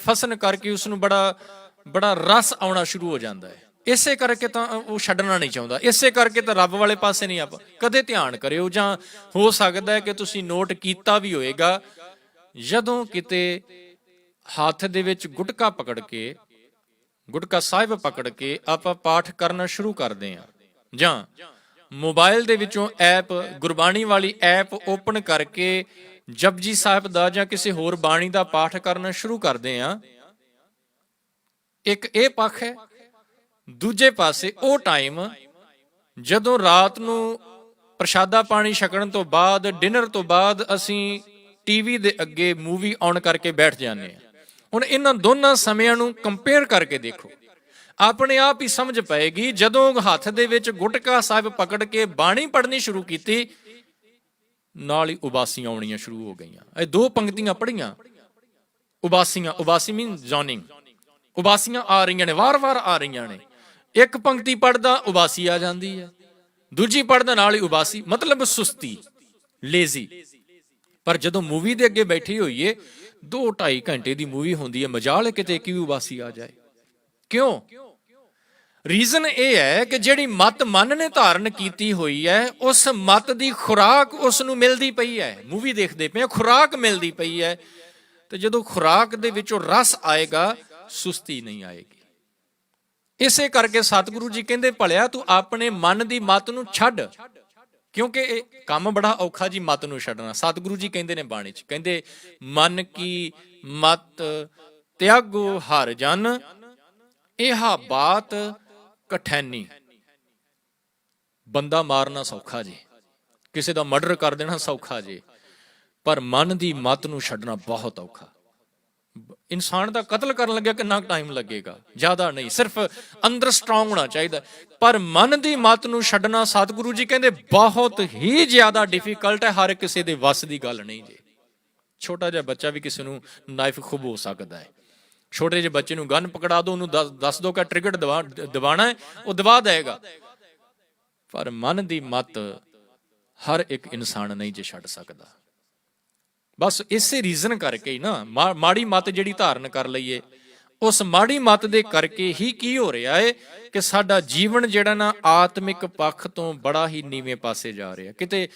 ਫਸਣ ਕਰਕੇ ਉਸ ਨੂੰ ਬੜਾ ਰਸ ਆਉਣਾ ਸ਼ੁਰੂ ਹੋ ਜਾਂਦਾ ਹੈ। ਇਸੇ ਕਰਕੇ ਤਾਂ ਉਹ ਛੱਡਣਾ ਨਹੀਂ ਚਾਹੁੰਦਾ, ਇਸੇ ਕਰਕੇ ਤਾਂ ਰੱਬ ਵਾਲੇ ਪਾਸੇ ਨਹੀਂ ਆਪਾਂ ਕਦੇ ਧਿਆਨ ਕਰਿਓ। ਜਾਂ ਹੋ ਸਕਦਾ ਹੈ ਕਿ ਤੁਸੀਂ ਨੋਟ ਕੀਤਾ ਵੀ ਹੋਏਗਾ, ਜਦੋਂ ਕਿਤੇ ਹੱਥ ਦੇ ਵਿੱਚ ਗੁਟਕਾ ਪਕੜ ਕੇ, ਗੁਟਕਾ ਸਾਹਿਬ ਪਕੜ ਕੇ ਆਪਾਂ ਪਾਠ ਕਰਨਾ ਸ਼ੁਰੂ ਕਰਦੇ ਹਾਂ, ਜਾਂ ਮੋਬਾਈਲ ਦੇ ਵਿੱਚੋਂ ਐਪ, ਗੁਰਬਾਣੀ ਵਾਲੀ ਐਪ ਓਪਨ ਕਰਕੇ ਜਪਜੀ ਸਾਹਿਬ ਦਾ ਜਾਂ ਕਿਸੇ ਹੋਰ ਬਾਣੀ ਦਾ ਪਾਠ ਕਰਨਾ ਸ਼ੁਰੂ ਕਰਦੇ ਹਾਂ, ਇੱਕ ਇਹ ਪੱਖ ਹੈ। ਦੂਜੇ ਪਾਸੇ ਉਹ ਟਾਈਮ ਜਦੋਂ ਰਾਤ ਨੂੰ ਪ੍ਰਸ਼ਾਦਾ ਪਾਣੀ ਛਕਣ ਤੋਂ ਬਾਅਦ, ਡਿਨਰ ਤੋਂ ਬਾਅਦ ਅਸੀਂ ਟੀਵੀ ਦੇ ਅੱਗੇ ਮੂਵੀ ਆਨ ਕਰਕੇ ਬੈਠ ਜਾਂਦੇ ਹਾਂ। ਹੁਣ ਇਹਨਾਂ ਦੋਨਾਂ ਸਮਿਆਂ ਨੂੰ ਕੰਪੇਅਰ ਕਰਕੇ ਦੇਖੋ, ਆਪਣੇ ਆਪ ਹੀ ਸਮਝ ਪਏਗੀ। ਜਦੋਂ ਹੱਥ ਦੇ ਵਿੱਚ ਗੁਟਕਾ ਸਾਹਿਬ ਪਕੜ ਕੇ ਬਾਣੀ ਪੜ੍ਹਨੀ ਸ਼ੁਰੂ ਕੀਤੀ, ਨਾਲ ਹੀ ਉਬਾਸੀਆਂ ਆਉਣੀਆਂ ਸ਼ੁਰੂ ਹੋ ਗਈਆਂ। ਇਹ ਦੋ ਪੰਕਤੀਆਂ ਪੜ੍ਹੀਆਂ, ਉਬਾਸੀਆਂ, ਉਬਾਸੀ ਮੀਨ ਜੌਨਿੰਗ, ਉਬਾਸੀਆਂ ਆ ਰਹੀਆਂ ਨੇ, ਵਾਰ-ਵਾਰ ਆ ਰਹੀਆਂ ਨੇ। ਇੱਕ ਪੰਕਤੀ ਪੜ੍ਹਦਾ ਉਬਾਸੀ ਆ ਜਾਂਦੀ ਹੈ, ਦੂਜੀ ਪੜ੍ਹਦਾ ਨਾਲ ਹੀ ਉਬਾਸੀ, ਮਤਲਬ ਸੁਸਤੀ, ਲੇਜ਼ੀ। ਪਰ ਜਦੋਂ ਮੂਵੀ ਦੇ ਅੱਗੇ ਬੈਠੀ ਹੋਈਏ 2-2.5 ਘੰਟੇ ਦੀ ਮੂਵੀ ਹੁੰਦੀ ਹੈ, ਮਜਾਲ ਹੈ ਕਿਤੇ ਇੱਕ ਵੀ ਉਬਾਸੀ ਆ ਜਾਏ। ਕਿਉਂ? ਰੀਜ਼ਨ ਇਹ ਹੈ ਕਿ ਜਿਹੜੀ ਮੱਤ ਮਨ ਨੇ ਧਾਰਨ ਕੀਤੀ ਹੋਈ ਹੈ, ਉਸ ਮੱਤ ਦੀ ਖੁਰਾਕ ਉਸ ਨੂੰ ਮਿਲਦੀ ਪਈ ਹੈ। ਮੂਵੀ ਦੇਖਦੇ ਪਏ, ਖੁਰਾਕ ਮਿਲਦੀ ਪਈ ਹੈ, ਤੇ ਜਦੋਂ ਖੁਰਾਕ ਦੇ ਵਿੱਚੋਂ ਰਸ ਆਏਗਾ, ਸੁਸਤੀ ਨਹੀਂ ਆਏਗੀ। ਇਸੇ ਕਰਕੇ ਸਤਿਗੁਰੂ ਜੀ ਕਹਿੰਦੇ, ਭਲਿਆ ਤੂੰ ਆਪਣੇ ਮਨ ਦੀ ਮੱਤ ਨੂੰ ਛੱਡ, ਕਿਉਂਕਿ ਇਹ ਕੰਮ ਬੜਾ ਔਖਾ ਜੀ ਮੱਤ ਨੂੰ ਛੱਡਣਾ। ਸਤਿਗੁਰੂ ਜੀ ਕਹਿੰਦੇ ਨੇ ਬਾਣੀ 'ਚ, ਕਹਿੰਦੇ ਮਨ ਕੀ ਮੱਤ ਤਿਆਗੋ ਹਰ ਜਨ, ਇਹਾ ਬਾਤ ਕਠੈਨੀ। ਬੰਦਾ ਮਾਰਨਾ ਸੌਖਾ ਜੀ, ਕਿਸੇ ਦਾ ਮਰਡਰ ਕਰ ਦੇਣਾ ਸੌਖਾ ਜੀ, ਪਰ ਮਨ ਦੀ ਮੱਤ ਨੂੰ ਛੱਡਣਾ ਬਹੁਤ ਔਖਾ। ਇਨਸਾਨ ਦਾ ਕਤਲ ਕਰਨ ਲੱਗਿਆ ਕਿੰਨਾ ਟਾਈਮ ਲੱਗੇਗਾ? ਜ਼ਿਆਦਾ ਨਹੀਂ, ਸਿਰਫ ਅੰਦਰ ਸਟਰੋਂਗ ਹੋਣਾ ਚਾਹੀਦਾ। ਪਰ ਮਨ ਦੀ ਮੱਤ ਨੂੰ ਛੱਡਣਾ ਸਤਿਗੁਰੂ ਜੀ ਕਹਿੰਦੇ ਬਹੁਤ ਹੀ ਜ਼ਿਆਦਾ ਡਿਫਿਕਲਟ ਹੈ, ਹਰ ਕਿਸੇ ਦੇ ਵੱਸ ਦੀ ਗੱਲ ਨਹੀਂ ਜੀ। ਛੋਟਾ ਜਿਹਾ ਬੱਚਾ ਵੀ ਕਿਸੇ ਨੂੰ ਨਾਈਫ ਖੁਬੋ ਸਕਦਾ ਹੈ। ਛੋਟੇ ਜਿਹੇ ਬੱਚੇ ਨੂੰ ਗਨ ਪਕੜਾ ਦੋ, ਉਹਨੂੰ ਦੱਸ ਦੋ ਕਿ ਟ੍ਰਿਗਰ ਦਬਾਣਾ ਹੈ, ਉਹ ਦਬਾ ਦੇਗਾ। ਪਰ ਮਨ ਦੀ ਮੱਤ ਹਰ ਇੱਕ ਇਨਸਾਨ ਨਹੀਂ ਜੇ ਛੱਡ ਸਕਦਾ। ਬਸ ਇਸੇ ਰੀਜ਼ਨ ਕਰਕੇ ਹੀ ਨਾ ਮਾੜੀ ਮੱਤ ਜਿਹੜੀ ਧਾਰਨ ਕਰ ਲਈਏ, ਉਸ ਮਾੜੀ ਮੱਤ ਦੇ ਕਰਕੇ ਹੀ ਕੀ ਹੋ ਰਿਹਾ ਹੈ ਕਿ ਸਾਡਾ ਜੀਵਨ ਜਿਹੜਾ ਨਾ ਆਤਮਿਕ ਪੱਖ ਤੋਂ ਬੜਾ ਹੀ ਨੀਵੇਂ ਪਾਸੇ ਜਾ ਰਿਹਾ। ਕਿਤੇ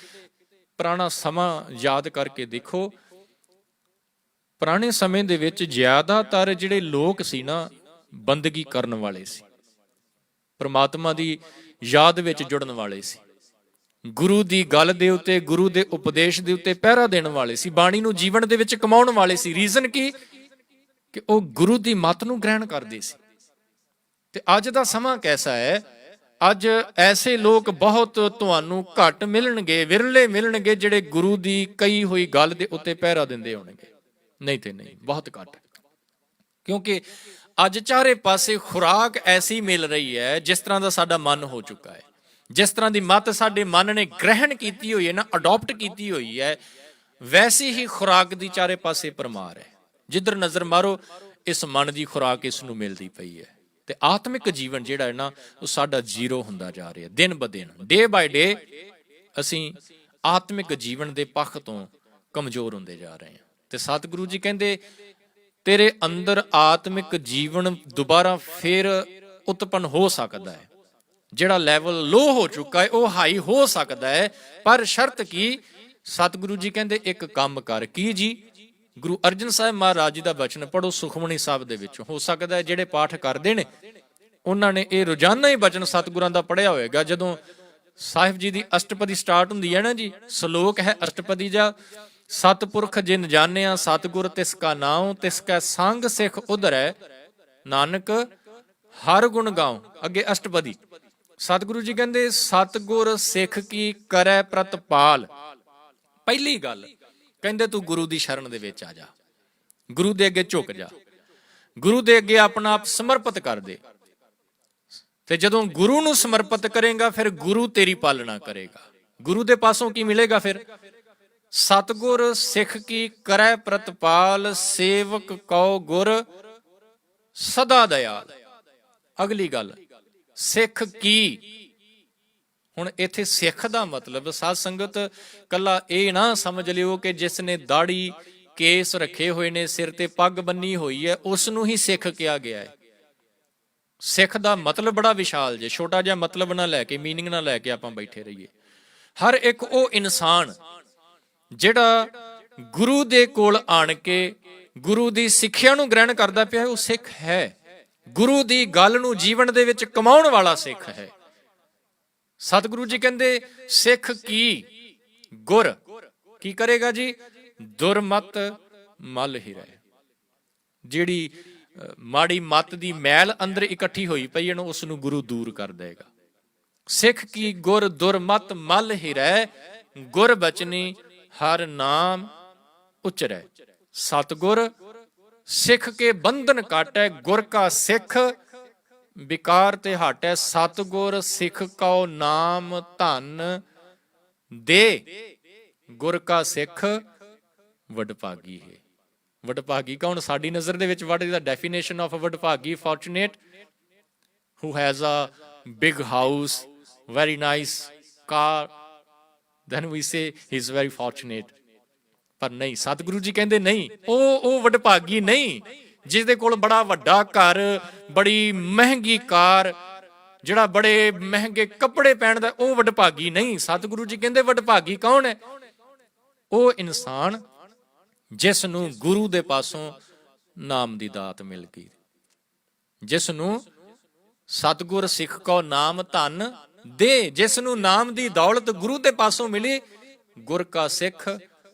ਪੁਰਾਣਾ ਸਮਾਂ ਯਾਦ ਕਰਕੇ ਦੇਖੋ, ਪੁਰਾਣੇ ਸਮੇਂ ਦੇ ਵਿੱਚ ਜ਼ਿਆਦਾਤਰ ਜਿਹੜੇ ਲੋਕ ਸੀ ਨਾ, ਬੰਦਗੀ ਕਰਨ ਵਾਲੇ ਸੀ, ਪਰਮਾਤਮਾ ਦੀ ਯਾਦ ਵਿੱਚ ਜੁੜਨ ਵਾਲੇ ਸੀ, ਗੁਰੂ ਦੀ ਗੱਲ ਦੇ ਉੱਤੇ, ਗੁਰੂ ਦੇ ਉਪਦੇਸ਼ ਦੇ ਉੱਤੇ ਪਹਿਰਾ ਦੇਣ ਵਾਲੇ ਸੀ, ਬਾਣੀ ਨੂੰ ਜੀਵਨ ਦੇ ਵਿੱਚ ਕਮਾਉਣ ਵਾਲੇ ਸੀ। ਰੀਜ਼ਨ ਕੀ? ਕਿ ਉਹ ਗੁਰੂ ਦੀ ਮੱਤ ਨੂੰ ਗ੍ਰਹਿਣ ਕਰਦੇ ਸੀ। ਤੇ ਅੱਜ ਦਾ ਸਮਾਂ ਕੈਸਾ ਹੈ? ਅੱਜ ਐਸੇ ਲੋਕ ਬਹੁਤ ਤੁਹਾਨੂੰ ਘੱਟ ਮਿਲਣਗੇ, ਵਿਰਲੇ ਮਿਲਣਗੇ, ਜਿਹੜੇ ਗੁਰੂ ਦੀ ਕਹੀ ਹੋਈ ਗੱਲ ਦੇ ਉੱਤੇ ਪਹਿਰਾ ਦਿੰਦੇ ਹੋਣਗੇ। ਨਹੀਂ ਤੇ ਨਹੀਂ, ਬਹੁਤ ਘੱਟ। ਕਿਉਂਕਿ ਅੱਜ ਚਾਰੇ ਪਾਸੇ ਖੁਰਾਕ ਐਸੀ ਮਿਲ ਰਹੀ ਹੈ, ਜਿਸ ਤਰ੍ਹਾਂ ਦਾ ਸਾਡਾ ਮਨ ਹੋ ਚੁੱਕਾ ਹੈ, ਜਿਸ ਤਰ੍ਹਾਂ ਦੀ ਮੱਤ ਸਾਡੇ ਮਨ ਨੇ ਗ੍ਰਹਿਣ ਕੀਤੀ ਹੋਈ ਹੈ ਨਾ, ਅਡਾਪਟ ਕੀਤੀ ਹੋਈ ਹੈ, ਵੈਸੀ ਹੀ ਖੁਰਾਕ ਦੀ ਚਾਰੇ ਪਾਸੇ ਪਰਮਾਰ ਹੈ। ਜਿੱਧਰ ਨਜ਼ਰ ਮਾਰੋ, ਇਸ ਮਨ ਦੀ ਖੁਰਾਕ ਇਸ ਨੂੰ ਮਿਲਦੀ ਪਈ ਹੈ। ਤੇ ਆਤਮਿਕ ਜੀਵਨ ਜਿਹੜਾ ਹੈ ਨਾ, ਉਹ ਸਾਡਾ ਜ਼ੀਰੋ ਹੁੰਦਾ ਜਾ ਰਿਹਾ ਦਿਨ ਬ ਦਿਨ, ਡੇ ਬਾਏ ਡੇ। ਅਸੀਂ ਆਤਮਿਕ ਜੀਵਨ ਦੇ ਪੱਖ ਤੋਂ ਕਮਜ਼ੋਰ ਹੁੰਦੇ ਜਾ ਰਹੇ ਹਾਂ। ਤੇ ਸਤਿਗੁਰੂ ਜੀ ਕਹਿੰਦੇ, ਤੇਰੇ ਅੰਦਰ ਆਤਮਿਕ ਜੀਵਨ ਦੁਬਾਰਾ ਫੇਰ ਉਤਪੰਨ ਹੋ ਸਕਦਾ ਹੈ। ਜਿਹੜਾ ਲੈਵਲ ਲੋ ਹੋ ਚੁੱਕਾ ਹੈ, ਉਹ ਹਾਈ ਹੋ ਸਕਦਾ ਹੈ, ਪਰ ਸ਼ਰਤ ਕੀ? ਸਤਿਗੁਰੂ ਜੀ ਕਹਿੰਦੇ ਇੱਕ ਕੰਮ ਕਰ। ਕੀ ਜੀ? ਗੁਰੂ ਅਰਜਨ ਸਾਹਿਬ ਮਹਾਰਾਜ ਜੀ ਦਾ ਬਚਨ ਪੜੋ ਸੁਖਮਨੀ ਸਾਹਿਬ ਦੇ ਵਿੱਚ। ਹੋ ਸਕਦਾ ਹੈ ਜਿਹੜੇ ਪਾਠ ਕਰਦੇ ਨੇ ਉਹਨਾਂ ਨੇ ਇਹ ਰੋਜ਼ਾਨਾ ਹੀ ਬਚਨ ਸਤਿਗੁਰਾਂ ਦਾ ਪੜਿਆ ਹੋਏਗਾ। ਜਦੋਂ ਸਾਹਿਬ ਜੀ ਦੀ ਅਸ਼ਟਪਦੀ ਸਟਾਰਟ ਹੁੰਦੀ ਹੈ ਨਾ ਜੀ, ਸ਼ਲੋਕ ਹੈ ਅਸ਼ਟਪਦੀ ਜਾ, ਸਤਿਪੁਰਖ ਜਿਨ ਜਾਣਿਆ ਸਤਿਗੁਰ ਤਿਸ ਕਾ ਨਾਉ, ਤਿਸ ਕੈ ਸੰਗ ਸਿੱਖ ਉਧਰੈ, ਨਾਨਕ ਹਰ ਗੁਣ ਗਾਉ। ਅੱਗੇ ਅਸ਼ਟਪਦੀ। ਸਤਿਗੁਰੂ ਜੀ ਕਹਿੰਦੇ ਸਤਿਗੁਰ ਸਿੱਖ ਕੀ ਕਰੈ ਪ੍ਰਤਪਾਲ। ਪਹਿਲੀ ਗੱਲ ਕਹਿੰਦੇ ਤੂੰ ਗੁਰੂ ਦੀ ਸ਼ਰਨ ਦੇ ਵਿੱਚ ਆ ਜਾ, ਗੁਰੂ ਦੇ ਅੱਗੇ ਝੁਕ ਜਾ, ਗੁਰੂ ਦੇ ਅੱਗੇ ਆਪਣਾ ਆਪ ਸਮਰਪਿਤ ਕਰ ਦੇ। ਤੇ ਜਦੋਂ ਗੁਰੂ ਨੂੰ ਸਮਰਪਿਤ ਕਰੇਗਾ, ਫਿਰ ਗੁਰੂ ਤੇਰੀ ਪਾਲਣਾ ਕਰੇਗਾ। ਗੁਰੂ ਦੇ ਪਾਸੋਂ ਕੀ ਮਿਲੇਗਾ ਫਿਰ? ਸਤਿਗੁਰ ਸਿੱਖ ਕੀ ਕਰੈ ਪ੍ਰਤਪਾਲ, ਸੇਵਕ ਕਉ ਗੁਰ ਸਦਾ ਦਇਆਲ। ਅਗਲੀ ਗੱਲ, ਸਿੱਖ ਕੀ। ਹੁਣ ਇੱਥੇ ਸਿੱਖ ਦਾ ਮਤਲਬ ਸਾਧ ਸੰਗਤ ਕੱਲਾ ਇਹ ਨਾ ਸਮਝ ਲਿਓ ਕਿ ਜਿਸ ਨੇ ਦਾੜੀ ਕੇਸ ਰੱਖੇ ਹੋਏ ਨੇ, ਸਿਰ ਤੇ ਪੱਗ ਬੰਨੀ ਹੋਈ ਹੈ, ਉਸ ਨੂੰ ਹੀ ਸਿੱਖ ਕਿਹਾ ਗਿਆ ਹੈ। ਸਿੱਖ ਦਾ ਮਤਲਬ ਬੜਾ ਵਿਸ਼ਾਲ ਜੇ, ਛੋਟਾ ਜਿਹਾ ਮਤਲਬ ਨਾ ਲੈ ਕੇ, ਮੀਨਿੰਗ ਨਾ ਲੈ ਕੇ ਆਪਾਂ ਬੈਠੇ ਰਹੀਏ। ਹਰ ਇੱਕ ਉਹ ਇਨਸਾਨ ਜਿਹੜਾ ਗੁਰੂ ਦੇ ਕੋਲ ਆਣ ਕੇ ਗੁਰੂ ਦੀ ਸਿੱਖਿਆ ਨੂੰ ਗ੍ਰਹਿਣ ਕਰਦਾ ਪਿਆ, ਉਹ ਸਿੱਖ ਹੈ। ਗੁਰੂ ਦੀ ਗੱਲ ਨੂੰ ਜੀਵਨ ਦੇ ਵਿੱਚ ਕਮਾਉਣ ਵਾਲਾ ਸਿੱਖ ਹੈ। ਸਤਿਗੁਰੂ ਜੀ ਕਹਿੰਦੇ ਸਿੱਖ ਕੀ ਗੁਰ ਕੀ ਕਰੇਗਾ ਜੀ? ਦੁਰਮਤ ਮਲ ਹੀ ਰਹੇ। ਜਿਹੜੀ ਮਾੜੀ ਮੱਤ ਦੀ ਮੈਲ ਅੰਦਰ ਇਕੱਠੀ ਹੋਈ ਪਈ ਹੈ, ਉਸ ਨੂੰ ਗੁਰੂ ਦੂਰ ਕਰ ਦੇਗਾ। ਸਿੱਖ ਕੀ ਗੁਰ ਦੁਰਮਤ ਮਲ ਹੀ ਰਹਿ, ਗੁਰ ਬਚਨੀ ਹਰ ਨਾਮ ਉਚਰੈ। ਸਤਿਗੁਰ ਸਿੱਖ ਕੇ ਬੰਧਨ ਕਾਟੈ, ਗੁਰ ਕਾ ਸਿੱਖ ਵਿਕਾਰ ਤੇ ਹਟੈ। ਸਤਿਗੁਰ ਸਿੱਖ ਕਉ ਨਾਮ ਧਨ ਦੇ, ਗੁਰ ਕਾ ਸਿੱਖ ਵਡਭਾਗੀ ਹੈ। ਵਡਭਾਗੀ ਕੌਣ? ਸਾਡੀ ਨਜ਼ਰ ਦੇ ਵਿੱਚ what is the definition of a ਵਡਭਾਗੀ? Fortunate who has a big house, very nice car, then we say he's very fortunate. ਪਰ ਨਹੀਂ, ਸਤਿਗੁਰੂ ਜੀ ਕਹਿੰਦੇ ਨਹੀਂ, ਉਹ ਵਡਭਾਗੀ ਨਹੀਂ ਜਿਸ ਦੇ ਕੋਲ ਬੜਾ ਵੱਡਾ ਘਰ, ਬੜੀ ਮਹਿੰਗੀ ਕਾਰ, ਜਿਹੜਾ ਬੜੇ ਮਹਿੰਗੇ ਕੱਪੜੇ ਪਹਿਨਦਾ, ਉਹ ਵਡਭਾਗੀ ਨਹੀਂ। ਸਤਿਗੁਰੂ ਜੀ ਕਹਿੰਦੇ ਵਡਭਾਗੀ ਕੌਣ ਹੈ? ਉਹ ਇਨਸਾਨ ਜਿਸ ਨੂੰ ਗੁਰੂ ਦੇ ਪਾਸੋਂ ਨਾਮ ਦੀ ਦਾਤ ਮਿਲ ਗਈ, ਜਿਸ ਨੂੰ ਸਤਿਗੁਰ ਸਿੱਖ ਕੋ ਨਾਮ ਧਨ ਦੇ, ਜਿਸ ਨੂੰ ਨਾਮ ਦੀ ਦੌਲਤ ਗੁਰੂ ਦੇ ਪਾਸੋਂ ਮਿਲੀ, ਗੁਰ ਕਾ ਸਿੱਖ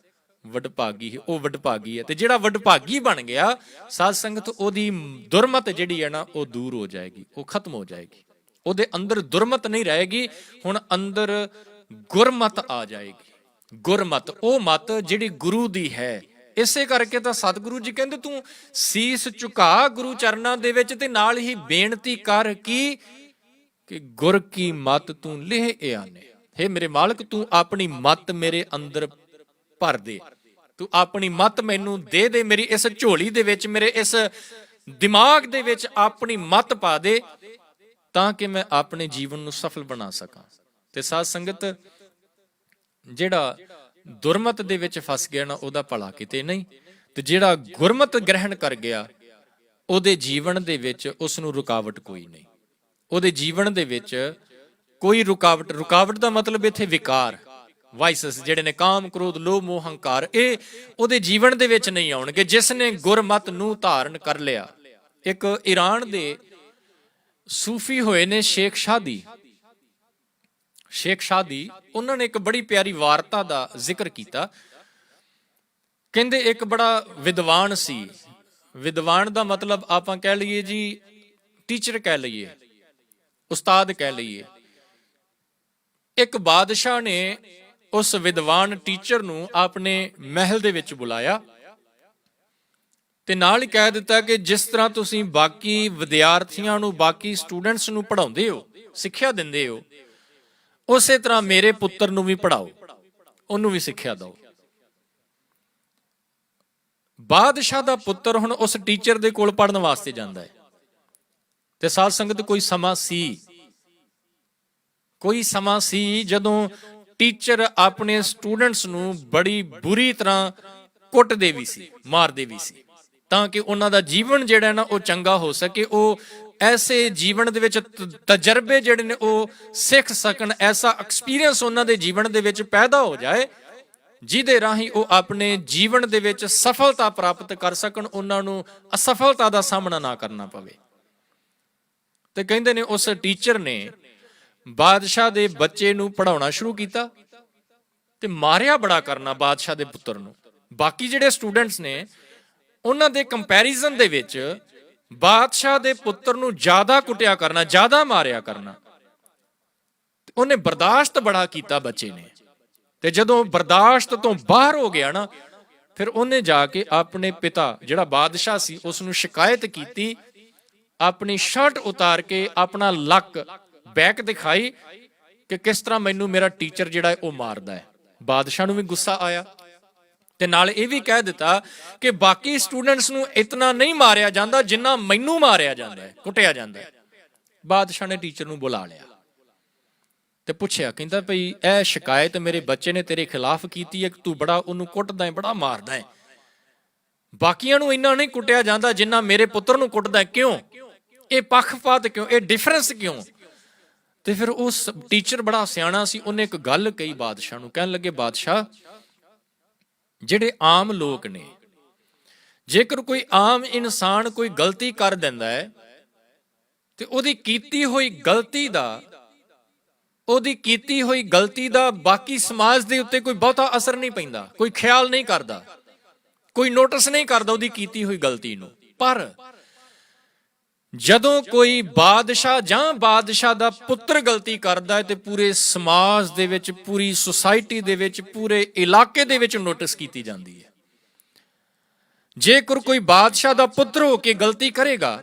ਵਡਭਾਗੀ, ਉਹ ਵਡਭਾਗੀ ਹੈ। ਤੇ ਜਿਹੜਾ ਵਡਭਾਗੀ ਬਣ ਗਿਆ ਸਾਧ ਸੰਗਤ, ਉਹਦੀ ਦੁਰਮਤ ਜਿਹੜੀ ਹੈ ਨਾ ਉਹ ਦੂਰ ਹੋ ਜਾਏਗੀ, ਉਹ ਖਤਮ ਹੋ ਜਾਏਗੀ। ਉਹਦੇ ਅੰਦਰ ਦੁਰਮਤ ਨਹੀਂ ਰਹੇਗੀ, ਹੁਣ ਅੰਦਰ ਗੁਰਮਤ ਆ ਜਾਏਗੀ। ਗੁਰਮਤ ਉਹ ਮਤ ਜਿਹੜੀ ਗੁਰੂ ਦੀ ਹੈ। ਇਸੇ ਕਰਕੇ ਤਾਂ ਸਤਿਗੁਰੂ ਜੀ ਕਹਿੰਦੇ ਤੂੰ ਸੀਸ ਝੁਕਾ ਗੁਰੂ ਚਰਨਾਂ ਦੇ ਵਿੱਚ, ਤੇ ਨਾਲ ਹੀ ਬੇਨਤੀ ਕਰ ਕੀ ਕਿ ਗੁਰ ਕੀ ਮਤ ਤੂੰ ਲਿਹ ਆਨੇ। ਹੇ ਮੇਰੇ ਮਾਲਕ, ਤੂੰ ਆਪਣੀ ਮਤ ਮੇਰੇ ਅੰਦਰ ਭਰ ਦੇ, ਤੂੰ ਆਪਣੀ ਮਤ ਮੈਨੂੰ ਦੇ ਦੇ, ਮੇਰੀ ਇਸ ਝੋਲੀ ਦੇ ਵਿੱਚ, ਮੇਰੇ ਇਸ ਦਿਮਾਗ ਦੇ ਵਿੱਚ ਆਪਣੀ ਮਤ ਪਾ ਦੇ, ਤਾਂ ਕਿ ਮੈਂ ਆਪਣੇ ਜੀਵਨ ਨੂੰ ਸਫਲ ਬਣਾ ਸਕਾਂ। ਤੇ ਸਾਧ ਸੰਗਤ, ਜਿਹੜਾ ਦੁਰਮਤ ਦੇ ਵਿੱਚ ਫਸ ਗਿਆ ਨਾ, ਉਹਦਾ ਭਲਾ ਕਿਤੇ ਨਹੀਂ। ਤੇ ਜਿਹੜਾ ਗੁਰਮਤ ਗ੍ਰਹਿਣ ਕਰ ਗਿਆ, ਉਹਦੇ ਜੀਵਨ ਦੇ ਵਿੱਚ ਉਸ ਨੂੰ ਰੁਕਾਵਟ ਕੋਈ ਨਹੀਂ। ਉਹਦੇ ਜੀਵਨ ਦੇ ਵਿੱਚ ਕੋਈ ਰੁਕਾਵਟ ਦਾ ਮਤਲਬ ਇੱਥੇ ਵਿਕਾਰ, ਵਾਈਸਸ ਜਿਹੜੇ ਨੇ, ਕਾਮ, ਕ੍ਰੋਧ, ਲੋਭ, ਮੋਹ, ਹੰਕਾਰ, ਇਹ ਉਹਦੇ ਜੀਵਨ ਦੇ ਵਿੱਚ ਨਹੀਂ ਆਉਣਗੇ। ਜਿਸ ਨੇ ਗੁਰਮਤ ਨੂੰ ਧਾਰਨ ਕਰ ਲਿਆ। ਇੱਕ ਈਰਾਨ ਦੇ ਸੂਫੀ ਹੋਏ ਨੇ ਸ਼ੇਖ ਸ਼ਾਦੀ, ਉਹਨਾਂ ਨੇ ਇੱਕ ਬੜੀ ਪਿਆਰੀ ਵਾਰਤਾ ਦਾ ਜ਼ਿਕਰ ਕੀਤਾ। ਕਹਿੰਦੇ ਇੱਕ ਬੜਾ ਵਿਦਵਾਨ ਸੀ। ਵਿਦਵਾਨ ਦਾ ਮਤਲਬ ਆਪਾਂ ਕਹਿ ਲਈਏ ਜੀ ਟੀਚਰ ਕਹਿ ਲਈਏ, ਉਸਤਾਦ ਕਹਿ ਲਈਏ। ਇੱਕ ਬਾਦਸ਼ਾਹ ਨੇ ਉਸ ਵਿਦਵਾਨ ਟੀਚਰ ਨੂੰ ਆਪਣੇ ਮਹਿਲ ਦੇ ਵਿੱਚ ਬੁਲਾਇਆ ਤੇ ਨਾਲ ਹੀ ਕਹਿ ਦਿੱਤਾ ਕਿ ਜਿਸ ਤਰ੍ਹਾਂ ਤੁਸੀਂ ਬਾਕੀ ਵਿਦਿਆਰਥੀਆਂ ਨੂੰ, ਬਾਕੀ ਸਟੂਡੈਂਟਸ ਨੂੰ ਪੜ੍ਹਾਉਂਦੇ ਹੋ, ਸਿੱਖਿਆ ਦਿੰਦੇ ਹੋ, ਉਸੇ ਤਰ੍ਹਾਂ ਮੇਰੇ ਪੁੱਤਰ ਨੂੰ ਵੀ ਪੜ੍ਹਾਓ, ਉਹਨੂੰ ਵੀ ਸਿੱਖਿਆ ਦਿਓ। ਬਾਦਸ਼ਾਹ ਦਾ ਪੁੱਤਰ ਹੁਣ ਉਸ ਟੀਚਰ ਦੇ ਕੋਲ ਪੜ੍ਹਨ ਵਾਸਤੇ ਜਾਂਦਾ ਹੈ। ਤੇ ਸਾਧ ਸੰਗਤ, ਕੋਈ ਸਮਾਂ ਸੀ ਜਦੋਂ ਟੀਚਰ ਆਪਣੇ ਸਟੂਡੈਂਟਸ ਨੂੰ ਬੜੀ ਬੁਰੀ ਤਰ੍ਹਾਂ ਕੁੱਟਦੇ ਵੀ ਸੀ, ਮਾਰਦੇ ਵੀ ਸੀ, ਤਾਂ ਕਿ ਉਹਨਾਂ ਦਾ ਜੀਵਨ ਜਿਹੜਾ ਨਾ ਉਹ ਚੰਗਾ ਹੋ ਸਕੇ, ਉਹ ਐਸੇ ਜੀਵਨ ਦੇ ਵਿੱਚ ਤਜਰਬੇ ਜਿਹੜੇ ਨੇ ਉਹ ਸਿੱਖ ਸਕਣ, ਐਸਾ ਐਕਸਪੀਰੀਅੰਸ ਉਹਨਾਂ ਦੇ ਜੀਵਨ ਦੇ ਵਿੱਚ ਪੈਦਾ ਹੋ ਜਾਏ ਜਿਹਦੇ ਰਾਹੀਂ ਉਹ ਆਪਣੇ ਜੀਵਨ ਦੇ ਵਿੱਚ ਸਫਲਤਾ ਪ੍ਰਾਪਤ ਕਰ ਸਕਣ, ਉਹਨਾਂ ਨੂੰ ਅਸਫਲਤਾ ਦਾ ਸਾਹਮਣਾ ਨਾ ਕਰਨਾ ਪਵੇ। ਤੇ ਕਹਿੰਦੇ ਨੇ ਉਸ ਟੀਚਰ ਨੇ ਬਾਦਸ਼ਾਹ ਦੇ ਬੱਚੇ ਨੂੰ ਪੜ੍ਹਾਉਣਾ ਸ਼ੁਰੂ ਕੀਤਾ ਤੇ ਮਾਰਿਆ ਬੜਾ ਕਰਨਾ ਬਾਦਸ਼ਾਹ ਦੇ ਪੁੱਤਰ ਨੂੰ। ਬਾਕੀ ਜਿਹੜੇ ਸਟੂਡੈਂਟਸ ਨੇ ਉਹਨਾਂ ਦੇ ਕੰਪੈਰੀਜ਼ਨ ਦੇ ਵਿੱਚ ਬਾਦਸ਼ਾਹ ਦੇ ਪੁੱਤਰ ਨੂੰ ਜ਼ਿਆਦਾ ਕੁੱਟਿਆ ਕਰਨਾ, ਜ਼ਿਆਦਾ ਮਾਰਿਆ ਕਰਨਾ। ਉਹਨੇ ਬਰਦਾਸ਼ਤ ਬੜਾ ਕੀਤਾ ਬੱਚੇ ਨੇ, ਤੇ ਜਦੋਂ ਬਰਦਾਸ਼ਤ ਤੋਂ ਬਾਹਰ ਹੋ ਗਿਆ ਨਾ, ਫਿਰ ਉਹਨੇ ਜਾ ਕੇ ਆਪਣੇ ਪਿਤਾ ਜਿਹੜਾ ਬਾਦਸ਼ਾਹ ਸੀ ਉਸ ਨੂੰ ਸ਼ਿਕਾਇਤ ਕੀਤੀ। ਆਪਣੀ ਸ਼ਰਟ ਉਤਾਰ ਕੇ ਆਪਣਾ ਲੱਕ ਬੈਕ ਦਿਖਾਈ ਕਿ ਕਿਸ ਤਰ੍ਹਾਂ ਮੈਨੂੰ ਮੇਰਾ ਟੀਚਰ ਜਿਹੜਾ ਹੈ ਉਹ ਮਾਰਦਾ ਹੈ। ਬਾਦਸ਼ਾਹ ਨੂੰ ਵੀ ਗੁੱਸਾ ਆਇਆ ਤੇ ਨਾਲ ਇਹ ਵੀ ਕਹਿ ਦਿੱਤਾ ਕਿ ਬਾਕੀ ਸਟੂਡੈਂਟਸ ਨੂੰ ਇਤਨਾ ਨਹੀਂ ਮਾਰਿਆ ਜਾਂਦਾ ਜਿੰਨਾ ਮੈਨੂੰ ਮਾਰਿਆ ਜਾਂਦਾ ਹੈ, ਕੁੱਟਿਆ ਜਾਂਦਾ ਹੈ। ਬਾਦਸ਼ਾਹ ਨੇ ਟੀਚਰ ਨੂੰ ਬੁਲਾ ਲਿਆ ਤੇ ਪੁੱਛਿਆ, ਕਹਿੰਦਾ ਭਈ ਇਹ ਸ਼ਿਕਾਇਤ ਮੇਰੇ ਬੱਚੇ ਨੇ ਤੇਰੇ ਖਿਲਾਫ ਕੀਤੀ ਹੈ ਕਿ ਤੂੰ ਬੜਾ ਉਹਨੂੰ ਕੁੱਟਦਾ ਹੈ, ਬੜਾ ਮਾਰਦਾ ਹੈ। ਬਾਕੀਆਂ ਨੂੰ ਇੰਨਾ ਨਹੀਂ ਕੁੱਟਿਆ ਜਾਂਦਾ ਜਿੰਨਾ ਮੇਰੇ ਪੁੱਤਰ ਨੂੰ ਕੁੱਟਦਾ, ਕਿਉਂ? ਇਹ ਪੱਖਪਾਤ ਕਿਉਂ? ਇਹ ਡਿਫਰੈਂਸ ਕਿਉਂ? ਤੇ ਫਿਰ ਉਸ ਟੀਚਰ ਬੜਾ ਸਿਆਣਾ ਸੀ, ਉਹਨੇ ਇੱਕ ਗੱਲ ਕਹੀ ਬਾਦਸ਼ਾਹ ਨੂੰ। ਕਹਿਣ ਲੱਗੇ, ਬਾਦਸ਼ਾਹ, ਜਿਹੜੇ ਆਮ ਲੋਕ ਨੇ, ਜੇਕਰ ਕੋਈ ਆਮ ਇਨਸਾਨ ਕੋਈ ਗਲਤੀ ਕਰ ਦਿੰਦਾ ਹੈ ਤੇ ਉਹਦੀ ਕੀਤੀ ਹੋਈ ਗਲਤੀ ਦਾ ਬਾਕੀ ਸਮਾਜ ਦੇ ਉੱਤੇ ਕੋਈ ਬਹੁਤਾ ਅਸਰ ਨਹੀਂ ਪੈਂਦਾ, ਕੋਈ ਖਿਆਲ ਨਹੀਂ ਕਰਦਾ, ਕੋਈ ਨੋਟਿਸ ਨਹੀਂ ਕਰਦਾ ਉਹਦੀ ਕੀਤੀ ਹੋਈ ਗਲਤੀ ਨੂੰ। ਪਰ ਜਦੋਂ ਕੋਈ ਬਾਦਸ਼ਾਹ ਜਾਂ ਬਾਦਸ਼ਾਹ ਦਾ ਪੁੱਤਰ ਗਲਤੀ ਕਰਦਾ ਹੈ ਤੇ ਪੂਰੇ ਸਮਾਜ ਦੇ ਵਿੱਚ, ਪੂਰੀ ਸੁਸਾਇਟੀ ਦੇ ਵਿੱਚ, ਪੂਰੇ ਇਲਾਕੇ ਦੇ ਵਿੱਚ ਨੋਟਿਸ ਕੀਤੀ ਜਾਂਦੀ ਹੈ। ਜੇਕਰ ਕੋਈ ਬਾਦਸ਼ਾਹ ਦਾ ਪੁੱਤਰ ਹੋ ਕੇ ਗਲਤੀ ਕਰੇਗਾ,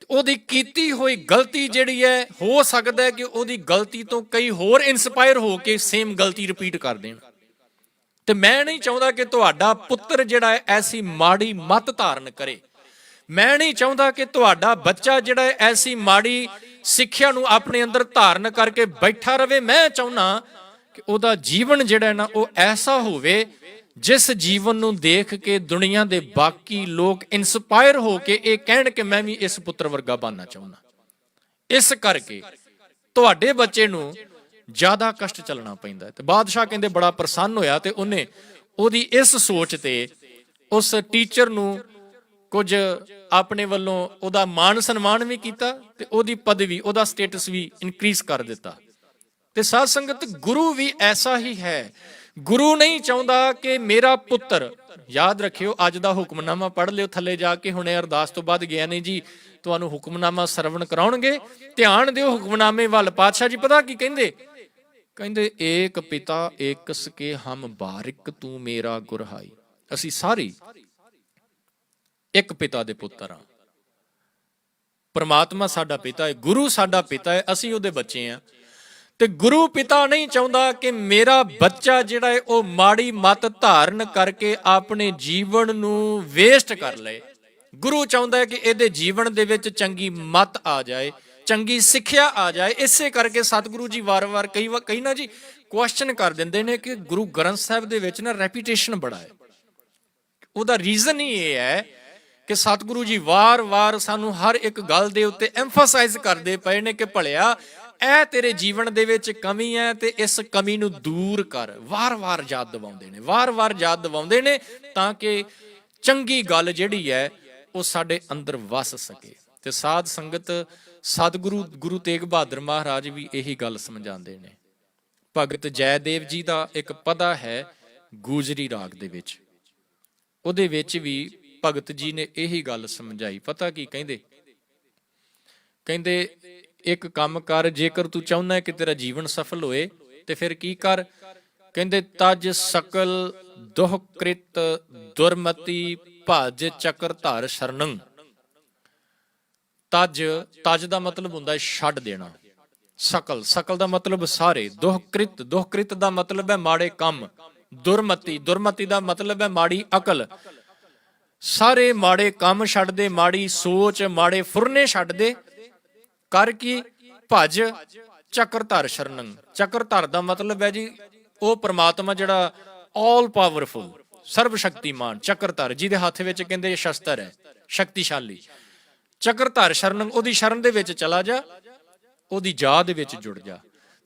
ਉਹਦੀ ਕੀਤੀ ਹੋਈ ਗਲਤੀ ਜਿਹੜੀ ਹੈ, ਹੋ ਸਕਦਾ ਹੈ ਕਿ ਉਹਦੀ ਗਲਤੀ ਤੋਂ ਕਈ ਹੋਰ ਇਨਸਪਾਇਰ ਹੋ ਕੇ ਸੇਮ ਗਲਤੀ ਰਿਪੀਟ ਕਰ ਦੇਣ। ਤੇ ਮੈਂ ਨਹੀਂ ਚਾਹੁੰਦਾ ਕਿ ਤੁਹਾਡਾ ਪੁੱਤਰ ਜਿਹੜਾ ਹੈ ਐਸੀ ਮਾੜੀ ਮੱਤ ਧਾਰਨ ਕਰੇ। ਮੈਂ ਨਹੀਂ ਚਾਹੁੰਦਾ ਕਿ ਤੁਹਾਡਾ ਬੱਚਾ ਜਿਹੜਾ ਹੈ ਐਸੀ ਮਾੜੀ ਸਿੱਖਿਆ ਨੂੰ ਆਪਣੇ ਅੰਦਰ ਧਾਰਨ ਕਰਕੇ ਬੈਠਾ ਰਵੇ। ਮੈਂ ਚਾਹੁੰਦਾ ਕਿ ਉਹਦਾ ਜੀਵਨ ਜਿਹੜਾ ਨਾ ਉਹ ਐਸਾ ਹੋਵੇ ਜਿਸ ਜੀਵਨ ਨੂੰ ਦੇਖ ਕੇ ਦੁਨੀਆ ਦੇ ਬਾਕੀ ਲੋਕ ਇਨਸਪਾਇਰ ਹੋ ਕੇ ਇਹ ਕਹਿਣ ਕਿ ਮੈਂ ਵੀ ਇਸ ਪੁੱਤਰ ਵਰਗਾ ਬਣਨਾ ਚਾਹੁੰਦਾ। ਇਸ ਕਰਕੇ ਤੁਹਾਡੇ ਬੱਚੇ ਨੂੰ ਜ਼ਿਆਦਾ ਕਸ਼ਟ ਚੱਲਣਾ ਪੈਂਦਾ। ਤੇ ਬਾਦਸ਼ਾਹ ਕਹਿੰਦੇ ਬੜਾ ਪ੍ਰਸੰਨ ਹੋਇਆ ਤੇ ਉਹਨੇ ਉਹਦੀ ਇਸ ਸੋਚ ਤੇ ਉਸ ਟੀਚਰ ਨੂੰ ਕੁਝ ਆਪਣੇ ਵੱਲੋਂ ਉਹਦਾ ਮਾਣ ਸਨਮਾਨ ਵੀ ਕੀਤਾ ਤੇ ਉਹਦੀ ਪਦਵੀ, ਉਹਦਾ ਸਟੇਟਸ ਵੀ ਇਨਕਰੀਜ਼ ਕਰ ਦਿੱਤਾ। ਤੇ ਸਾਧ ਸੰਗਤ, ਗੁਰੂ ਵੀ ਐਸਾ ਹੀ ਹੈ। ਗੁਰੂ ਨਹੀਂ ਚਾਹੁੰਦਾ ਕਿ ਮੇਰਾ ਪੁੱਤਰ, ਯਾਦ ਰੱਖਿਓ ਅੱਜ ਦਾ ਹੁਕਮਨਾਮਾ ਪੜ੍ਹ ਲਿਓ ਥੱਲੇ ਜਾ ਕੇ, ਹੁਣੇ ਅਰਦਾਸ ਤੋਂ ਬਾਅਦ ਗਿਆ ਨਹੀਂ ਜੀ ਤੁਹਾਨੂੰ ਹੁਕਮਨਾਮਾ ਸਰਵਣ ਕਰਾਉਣਗੇ, ਧਿਆਨ ਦਿਓ ਹੁਕਮਨਾਮੇ ਵੱਲ। ਪਾਤਸ਼ਾਹ ਜੀ ਪਤਾ ਕੀ ਕਹਿੰਦੇ? ਕਹਿੰਦੇ ਏਕ ਪਿਤਾ ਏਕਸ ਕੇ ਹਮ ਬਾਰਿਕ ਤੂੰ ਮੇਰਾ ਗੁਰਹਾਈ। ਅਸੀਂ ਸਾਰੇ ਇੱਕ ਪਿਤਾ ਦੇ ਪੁੱਤਰ ਹਾਂ। ਪਰਮਾਤਮਾ ਸਾਡਾ ਪਿਤਾ ਹੈ, ਗੁਰੂ ਸਾਡਾ ਪਿਤਾ ਹੈ, ਅਸੀਂ ਉਹਦੇ ਬੱਚੇ ਹਾਂ। ਤੇ ਗੁਰੂ ਪਿਤਾ ਨਹੀਂ ਚਾਹੁੰਦਾ ਕਿ ਮੇਰਾ ਬੱਚਾ ਜਿਹੜਾ ਹੈ ਉਹ ਮਾੜੀ ਮੱਤ ਧਾਰਨ ਕਰਕੇ ਆਪਣੇ ਜੀਵਨ ਨੂੰ ਵੇਸਟ ਕਰ ਲਏ। ਗੁਰੂ ਚਾਹੁੰਦਾ ਹੈ ਕਿ ਇਹਦੇ ਜੀਵਨ ਦੇ ਵਿੱਚ ਚੰਗੀ ਮੱਤ ਆ ਜਾਏ, ਚੰਗੀ ਸਿੱਖਿਆ ਆ ਜਾਏ। ਇਸੇ ਕਰਕੇ ਸਤਿਗੁਰੂ ਜੀ ਵਾਰ-ਵਾਰ ਕਈ ਨਾ ਜੀ ਕੁਐਸਚਨ ਕਰ ਦਿੰਦੇ ਨੇ ਕਿ ਗੁਰੂ ਗ੍ਰੰਥ ਸਾਹਿਬ ਦੇ ਵਿੱਚ ਨਾ ਰੈਪੀਟੇਸ਼ਨ ਬੜਾ ਹੈ। ਉਹਦਾ ਰੀਜ਼ਨ ਹੀ ਇਹ ਹੈ ਕਿ ਸਤਿਗੁਰੂ ਜੀ ਵਾਰ-ਵਾਰ ਸਾਨੂੰ ਹਰ ਇੱਕ ਗੱਲ ਦੇ ਉੱਤੇ ਐਮਫਸਾਈਜ਼ ਕਰਦੇ ਪਏ ਨੇ ਕਿ ਭਲਿਆ ਇਹ ਤੇਰੇ ਜੀਵਨ ਦੇ ਵਿੱਚ ਕਮੀ ਹੈ ਤੇ ਇਸ ਕਮੀ ਨੂੰ ਦੂਰ ਕਰ। ਵਾਰ-ਵਾਰ ਯਾਦ ਦਿਵਾਉਂਦੇ ਨੇ, ਵਾਰ-ਵਾਰ ਯਾਦ ਦਿਵਾਉਂਦੇ ਨੇ ਤਾਂ ਕਿ ਚੰਗੀ ਗੱਲ ਜਿਹੜੀ ਹੈ ਉਹ ਸਾਡੇ ਅੰਦਰ ਵਸ ਸਕੇ। ਤੇ ਸਾਧ ਸੰਗਤ, ਸਤਿਗੁਰੂ ਗੁਰੂ ਤੇਗ ਬਹਾਦਰ ਮਹਾਰਾਜ ਵੀ ਇਹੀ ਗੱਲ ਸਮਝਾਉਂਦੇ ਨੇ। ਭਗਤ ਜੈਦੇਵ ਜੀ ਦਾ ਇੱਕ ਪਦਾ ਹੈ ਗੂਜਰੀ ਰਾਗ ਦੇ ਵਿੱਚ, ਉਹਦੇ ਵਿੱਚ ਵੀ ਭਗਤ ਜੀ ਨੇ ਇਹੀ ਗੱਲ ਸਮਝਾਈ। ਪਤਾ ਕੀ ਕਹਿੰਦੇ? ਕਹਿੰਦੇ ਇੱਕ ਕੰਮ ਕਰ, ਜੇਕਰ ਤੂੰ ਚਾਹੁੰਦਾ ਹੈ ਕਿ ਤੇਰਾ ਜੀਵਨ ਸਫਲ ਹੋਏ ਤੇ ਫਿਰ ਕੀ ਕਰ? ਕਹਿੰਦੇ ਤਜ ਸਕਲ ਦੁਹਕ੍ਰਿਤ ਦੁਰਮਤੀ ਭਜ ਚੱਕਰ ਧਰ ਸ਼ਰਨੰ। ਤਜ ਦਾ ਮਤਲਬ ਹੁੰਦਾ ਹੈ ਛੱਡ ਦੇਣਾ। ਸਕਲ ਦਾ ਮਤਲਬ ਸਾਰੇ। ਦੁਹਕ੍ਰਿਤ ਦਾ ਮਤਲਬ ਹੈ ਮਾੜੇ ਕੰਮ। ਦੁਰਮਤੀ ਦਾ ਮਤਲਬ ਹੈ ਮਾੜੀ ਅਕਲ। ਸਾਰੇ ਮਾੜੇ ਕੰਮ ਛੱਡ ਦੇ, ਮਾੜੀ ਸੋਚ, ਮਾੜੇ ਫੁਰਨੇ ਛੱਡ ਦੇ। ਕਰ ਕੀ? ਭਜ ਚੱਕਰ ਧਰ ਸ਼ਰਨੰ। ਚੱਕਰ ਧਰ ਦਾ ਮਤਲਬ ਹੈ ਜੀ ਉਹ ਪ੍ਰਮਾਤਮਾ ਜਿਹੜਾ ਆਲ ਪਾਵਰਫੁਲ, ਸਰਬ ਸ਼ਕਤੀਮਾਨ, ਚੱਕਰ ਧਰ, ਜਿਹਦੇ ਹੱਥ ਵਿੱਚ ਕਹਿੰਦੇ ਸ਼ਸਤਰ ਹੈ, ਸ਼ਕਤੀਸ਼ਾਲੀ। ਚੱਕਰ ਧਰ ਸ਼ਰਨੰ, ਉਹਦੀ ਸ਼ਰਨ ਦੇ ਵਿੱਚ ਚਲਾ ਜਾ, ਉਹਦੀ ਜਾਹ ਦੇ ਵਿੱਚ ਜੁੜ ਜਾ।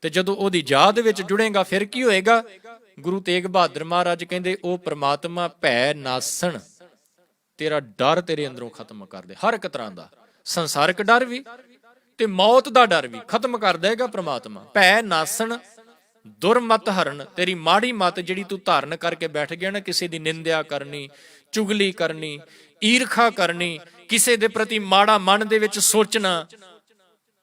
ਤੇ ਜਦੋਂ ਉਹਦੀ ਜਾਹ ਦੇ ਵਿੱਚ ਜੁੜੇਗਾ ਫਿਰ ਕੀ ਹੋਏਗਾ? ਗੁਰੂ ਤੇਗ ਬਹਾਦਰ ਮਹਾਰਾਜ ਕਹਿੰਦੇ ਉਹ ਪ੍ਰਮਾਤਮਾ ਭੈ ਨਾਸਣ, ਤੇਰਾ ਡਰ ਤੇਰੇ ਅੰਦਰੋਂ ਖਤਮ ਕਰ ਦੇ। ਹਰ ਇੱਕ ਤਰ੍ਹਾਂ ਦਾ ਸੰਸਾਰਿਕ ਡਰ ਵੀ ਤੇ ਮੌਤ ਦਾ ਡਰ ਵੀ ਖਤਮ ਕਰ ਦੇਗਾ ਪ੍ਰਮਾਤਮਾ। ਭੈ ਨਾਸਣ ਦੁਰਮਤ ਹਰਨ, ਤੇਰੀ ਮਾੜੀ ਮਤ ਜਿਹੜੀ ਤੂੰ ਧਾਰਨ ਕਰਕੇ ਬੈਠ ਗਿਆ ਨਾ, ਕਿਸੇ ਦੀ ਨਿੰਦਿਆ ਕਰਨੀ, ਚੁਗਲੀ ਕਰਨੀ, ਈਰਖਾ ਕਰਨੀ, ਕਿਸੇ ਦੇ ਪ੍ਰਤੀ ਮਾੜਾ ਮਨ ਦੇ ਵਿੱਚ ਸੋਚਣਾ,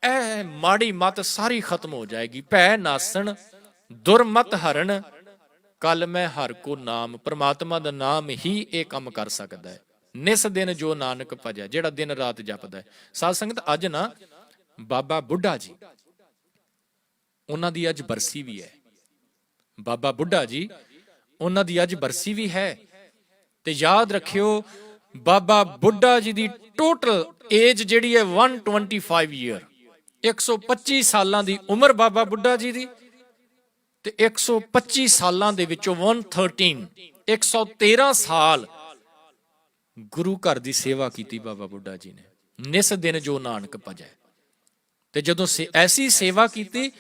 ਇਹ ਮਾੜੀ ਮਤ ਸਾਰੀ ਖਤਮ ਹੋ ਜਾਏਗੀ। ਭੈ ਨਾਸਣ ਦੁਰਮਤ ਹਰਨ ਕੱਲ ਮੈਂ ਹਰ ਕੋ ਨਾਮ। ਪ੍ਰਮਾਤਮਾ ਦਾ ਨਾਮ ਹੀ ਇਹ ਕੰਮ ਕਰ ਸਕਦਾ ਹੈ। ਨਿਸ ਦਿਨ ਜੋ ਨਾਨਕ ਭਜੈ, ਜਿਹੜਾ ਦਿਨ ਰਾਤ ਜਪਦਾ ਹੈ। ਸਾਧ ਸੰਗਤ, ਅੱਜ ਨਾ ਬਾਬਾ ਬੁੱਢਾ ਜੀ, ਉਹਨਾਂ ਦੀ ਅੱਜ ਬਰਸੀ ਵੀ ਹੈ। ਬਾਬਾ ਬੁੱਢਾ ਜੀ, ਉਹਨਾਂ ਦੀ ਅੱਜ ਬਰਸੀ ਵੀ ਹੈ। ਤੇ ਯਾਦ ਰੱਖਿਓ ਬਾਬਾ ਬੁੱਢਾ ਜੀ ਦੀ ਟੋਟਲ ਏਜ ਜਿਹੜੀ ਹੈ 125 ਈਅਰ, 125 ਸਾਲਾਂ ਦੀ ਉਮਰ ਬਾਬਾ ਬੁੱਢਾ ਜੀ ਦੀ। ਤੇ 125 ਸਾਲਾਂ ਦੇ ਵਿੱਚੋਂ 113 ਸਾਲ ਗੁਰੂ ਘਰ ਦੀ ਸੇਵਾ ਕੀਤੀ ਬਾਬਾ ਬੁੱਢਾ ਜੀ ਨੇ। ਨਿਸ ਦਿਨ ਜੋ ਨਾਨਕ ਭਜੈ। ਤੇ ਜਦੋਂ ਐਸੀ ਸੇਵਾ ਕੀਤੀ,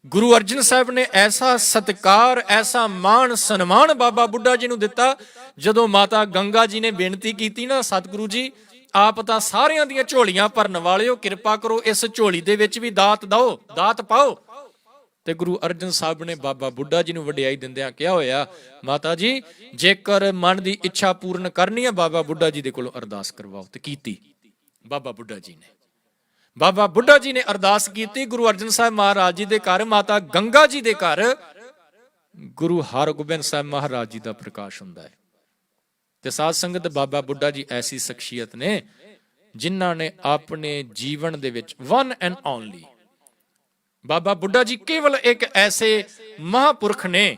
ਗੁਰੂ ਅਰਜਨ ਸਾਹਿਬ ਨੇ ਐਸਾ ਸਤਿਕਾਰ, ਐਸਾ ਮਾਣ ਸਨਮਾਨ ਬਾਬਾ ਬੁੱਢਾ ਜੀ ਨੂੰ ਦਿੱਤਾ। ਜਦੋਂ ਮਾਤਾ ਗੰਗਾ ਜੀ ਨੇ ਬੇਨਤੀ ਕੀਤੀ ਨਾ, ਸਤਿਗੁਰੂ ਜੀ ਆਪ ਤਾਂ ਸਾਰਿਆਂ ਦੀਆਂ ਝੋਲੀਆਂ ਭਰਨ ਵਾਲੇ ਹੋ, ਕਿਰਪਾ ਕਰੋ ਇਸ ਝੋਲੀ ਦੇ ਵਿੱਚ ਵੀ ਦਾਤ ਦਿਓ, ਦਾਤ ਪਾਓ। ਤੇ ਗੁਰੂ ਅਰਜਨ ਸਾਹਿਬ ਨੇ ਬਾਬਾ ਬੁੱਢਾ ਜੀ ਨੂੰ ਵਡਿਆਈ ਦਿੰਦਿਆਂ ਕਿਹਾ ਹੋਇਆ, ਮਾਤਾ ਜੀ ਜੇਕਰ ਮਨ ਦੀ ਇੱਛਾ ਪੂਰਨ ਕਰਨੀ ਹੈ ਬਾਬਾ ਬੁੱਢਾ ਜੀ ਦੇ ਕੋਲੋਂ ਅਰਦਾਸ ਕਰਵਾਓ। ਤੇ ਕੀਤੀ ਬਾਬਾ ਬੁੱਢਾ ਜੀ ਨੇ। ਬਾਬਾ ਬੁੱਢਾ ਜੀ ਨੇ ਅਰਦਾਸ ਕੀਤੀ ਗੁਰੂ ਅਰਜਨ ਸਾਹਿਬ ਮਹਾਰਾਜ ਜੀ ਦੇ ਘਰ, ਮਾਤਾ ਗੰਗਾ ਜੀ ਦੇ ਘਰ ਗੁਰੂ ਹਰਗੋਬਿੰਦ ਸਾਹਿਬ ਮਹਾਰਾਜ ਜੀ ਦਾ ਪ੍ਰਕਾਸ਼ ਹੁੰਦਾ ਹੈ। ਤੇ ਸਾਧ ਸੰਗਤ, ਬਾਬਾ ਬੁੱਢਾ ਜੀ ਐਸੀ ਸ਼ਖਸੀਅਤ ਨੇ ਜਿਨ੍ਹਾਂ ਨੇ ਆਪਣੇ ਜੀਵਨ ਦੇ ਵਿੱਚ ਵਨ ਐਂਡ ਓਨਲੀ, ਬਾਬਾ ਬੁੱਢਾ ਜੀ ਕੇਵਲ ਇੱਕ ਐਸੇ ਮਹਾਂਪੁਰਖ ਨੇ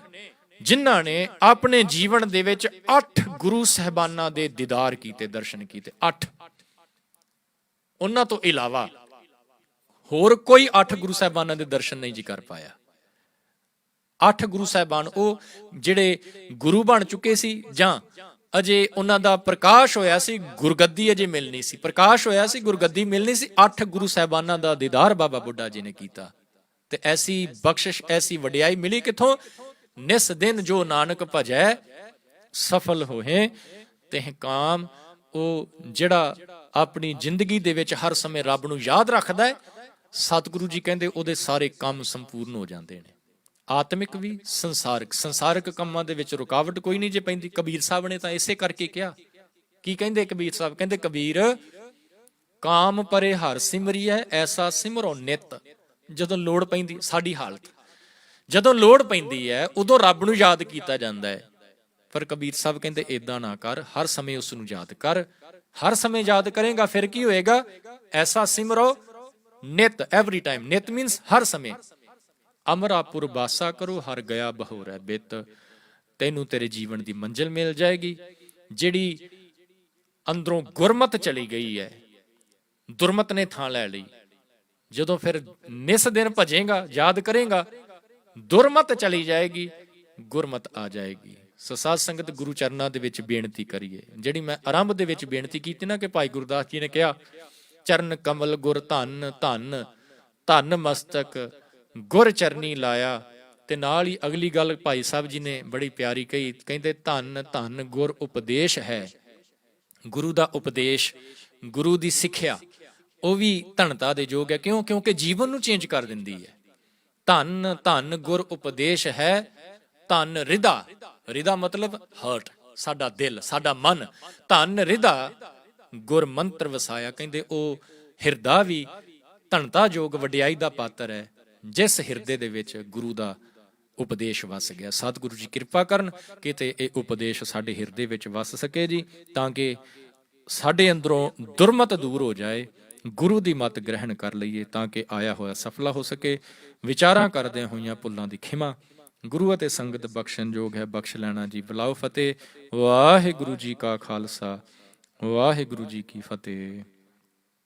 ਜਿਨ੍ਹਾਂ ਨੇ ਆਪਣੇ ਜੀਵਨ ਦੇ ਵਿੱਚ 8 ਗੁਰੂ ਸਾਹਿਬਾਨਾਂ ਦੇ ਦੀਦਾਰ ਕੀਤੇ, ਦਰਸ਼ਨ ਕੀਤੇ। 8, ਉਹਨਾਂ ਤੋਂ ਇਲਾਵਾ ਹੋਰ ਕੋਈ 8 ਗੁਰੂ ਸਾਹਿਬਾਨਾਂ ਦੇ ਦਰਸ਼ਨ ਨਹੀਂ ਜੀ ਕਰ ਪਾਇਆ। 8 ਗੁਰੂ ਸਾਹਿਬਾਨ ਉਹ ਜਿਹੜੇ ਗੁਰੂ ਬਣ ਚੁੱਕੇ ਸੀ ਜਾਂ ਅਜੇ ਉਹਨਾਂ ਦਾ ਪ੍ਰਕਾਸ਼ ਹੋਇਆ ਸੀ, ਗੁਰਗੱਦੀ ਅਜੇ ਮਿਲਣੀ ਸੀ, ਪ੍ਰਕਾਸ਼ ਹੋਇਆ ਸੀ, ਗੁਰਗੱਦੀ ਮਿਲਣੀ ਸੀ। 8 ਗੁਰੂ ਸਾਹਿਬਾਨਾਂ ਦਾ ਦੀਦਾਰ ਬਾਬਾ ਬੁੱਢਾ ਜੀ ਨੇ ਕੀਤਾ। ਤੇ ਐਸੀ ਬਖਸ਼ਿਸ਼, ਐਸੀ ਵਡਿਆਈ ਮਿਲੀ ਕਿੱਥੋਂ? ਨਿਸ ਦਿਨ ਜੋ ਨਾਨਕ ਭਜੈ ਸਫਲ ਹੋਏ ਤਿਹ ਕਾਮ। ਉਹ ਜਿਹੜਾ ਆਪਣੀ ਜ਼ਿੰਦਗੀ ਦੇ ਵਿੱਚ ਹਰ ਸਮੇਂ ਰੱਬ ਨੂੰ ਯਾਦ ਰੱਖਦਾ ਹੈ, ਸਤਿਗੁਰੂ ਜੀ ਕਹਿੰਦੇ ਉਹਦੇ ਸਾਰੇ ਕੰਮ ਸੰਪੂਰਨ ਹੋ ਜਾਂਦੇ ਨੇ, ਆਤਮਿਕ ਵੀ, ਸੰਸਾਰਿਕ ਕੰਮਾਂ ਦੇ ਵਿੱਚ ਰੁਕਾਵਟ ਕੋਈ ਨਹੀਂ ਜੇ ਪੈਂਦੀ। ਕਬੀਰ ਸਾਹਿਬ ਨੇ ਤਾਂ ਇਸੇ ਕਰਕੇ ਕਿਹਾ। ਕੀ ਕਹਿੰਦੇ ਕਬੀਰ ਸਾਹਿਬ? ਕਹਿੰਦੇ ਕਬੀਰ ਕਾਮ ਪਰੇ ਹਰ ਸਿਮਰੀਐ ਐਸਾ ਸਿਮਰੋ ਨਿਤ। ਜਦੋਂ ਲੋੜ ਪੈਂਦੀ, ਸਾਡੀ ਹਾਲਤ ਜਦੋਂ ਲੋੜ ਪੈਂਦੀ ਹੈ ਉਦੋਂ ਰੱਬ ਨੂੰ ਯਾਦ ਕੀਤਾ ਜਾਂਦਾ ਹੈ। ਪਰ ਕਬੀਰ ਸਾਹਿਬ ਕਹਿੰਦੇ ਏਦਾਂ ਨਾ ਕਰ, ਹਰ ਸਮੇਂ ਉਸ ਨੂੰ ਯਾਦ ਕਰ। ਹਰ ਸਮੇਂ ਯਾਦ ਕਰੇਗਾ ਫਿਰ ਕੀ ਹੋਏਗਾ? ਐਸਾ ਸਿਮਰੋ ਨਿਤ, ਐਵਰੀ ਟਾਈਮ। ਨਿਤ ਮੀਨਸ ਹਰ ਸਮੇਂ। ਅਮਰਾਪੁਰ ਬਾਸਾ ਕਰੋ ਹਰ ਗਿਆ ਬਹੋਰੈ ਬਿਤ। ਤੈਨੂੰ ਤੇਰੇ ਜੀਵਨ ਦੀ ਮੰਜ਼ਿਲ ਮਿਲ ਜਾਏਗੀ। ਜਿਹੜੀ ਅੰਦਰੋਂ ਗੁਰਮਤ ਚਲੀ ਗਈ ਹੈ, ਦੁਰਮਤ ਨੇ ਥਾਂ ਲੈ ਲਈ। ਜਦੋਂ ਫਿਰ ਨਿਸ ਦਿਨ ਭਜੇਗਾ, ਯਾਦ ਕਰੇਗਾ, ਦੁਰਮਤ ਚਲੀ ਜਾਏਗੀ, ਗੁਰਮਤ ਆ ਜਾਏਗੀ। ਸੋ ਸਾਧ ਸੰਗਤ, ਗੁਰੂ ਚਰਨਾਂ ਦੇ ਵਿੱਚ ਬੇਨਤੀ ਕਰੀਏ, ਜਿਹੜੀ ਮੈਂ ਆਰੰਭ ਦੇ ਵਿੱਚ ਬੇਨਤੀ ਕੀਤੀ ਨਾ ਕਿ ਭਾਈ ਗੁਰਦਾਸ ਜੀ ਨੇ ਕਿਹਾ ਚਰਨ ਕਮਲ ਗੁਰ ਧਨ ਧਨ, ਧਨ ਮਸਤਕ ਗੁਰ ਚਰਨੀ ਲਾਇਆ। ਤੇ ਨਾਲ ਹੀ ਅਗਲੀ ਗੱਲ ਭਾਈ ਸਾਹਿਬ ਜੀ ਨੇ ਬੜੀ ਪਿਆਰੀ ਕਹੀ, ਕਹਿੰਦੇ ਧੰਨ ਧੰਨ ਗੁਰ ਉਪਦੇਸ਼ ਹੈ। ਗੁਰੂ ਦਾ ਉਪਦੇਸ਼, ਗੁਰੂ ਦੀ ਸਿੱਖਿਆ, ਉਹ ਵੀ ਧਨਤਾ ਦੇ ਯੋਗ ਹੈ। ਕਿਉਂ? ਕਿਉਂਕਿ ਜੀਵਨ ਨੂੰ ਚੇਂਜ ਕਰ ਦਿੰਦੀ ਹੈ। ਧੰਨ ਧੰਨ ਗੁਰ ਉਪਦੇਸ਼ ਹੈ। ਧੰਨ ਰਿਦਾ, ਰਿਦਾ ਮਤਲਬ ਹਰਟ, ਸਾਡਾ ਦਿਲ, ਸਾਡਾ ਮਨ। ਧੰਨ ਰਿਦਾ ਗੁਰ ਮੰਤਰ ਵਸਾਇਆ। ਕਹਿੰਦੇ ਉਹ ਹਿਰਦਾ ਵੀ ਧਨਤਾ ਯੋਗ ਵਡਿਆਈ ਦਾ ਪਾਤਰ ਹੈ ਜਿਸ ਹਿਰਦੇ ਦੇ ਵਿੱਚ ਗੁਰੂ ਦਾ ਉਪਦੇਸ਼ ਵਸ ਗਿਆ। ਸਤਿਗੁਰੂ ਜੀ ਕਿਰਪਾ ਕਰਨ ਕਿ ਤੇ ਇਹ ਉਪਦੇਸ਼ ਸਾਡੇ ਹਿਰਦੇ ਵਿੱਚ ਵਸ ਸਕੇ ਜੀ, ਤਾਂ ਕਿ ਸਾਡੇ ਅੰਦਰੋਂ ਦੁਰਮਤ ਦੂਰ ਹੋ ਜਾਏ, ਗੁਰੂ ਦੀ ਮੱਤ ਗ੍ਰਹਿਣ ਕਰ ਲਈਏ, ਤਾਂ ਕਿ ਆਇਆ ਹੋਇਆ ਸਫਲਾ ਹੋ ਸਕੇ। ਵਿਚਾਰਾਂ ਕਰਦਿਆਂ ਹੋਈਆਂ ਭੁੱਲਾਂ ਦੀ ਖਿਮਾ ਗੁਰੂ ਅਤੇ ਸੰਗਤ ਬਖਸ਼ਣ ਯੋਗ ਹੈ, ਬਖਸ਼ ਲੈਣਾ ਜੀ। ਬੁਲਾਓ ਫਤਿਹ। ਵਾਹਿਗੁਰੂ ਜੀ ਕਾ ਖਾਲਸਾ, ਵਾਹਿਗੁਰੂ ਜੀ ਕੀ ਫਤਿਹ।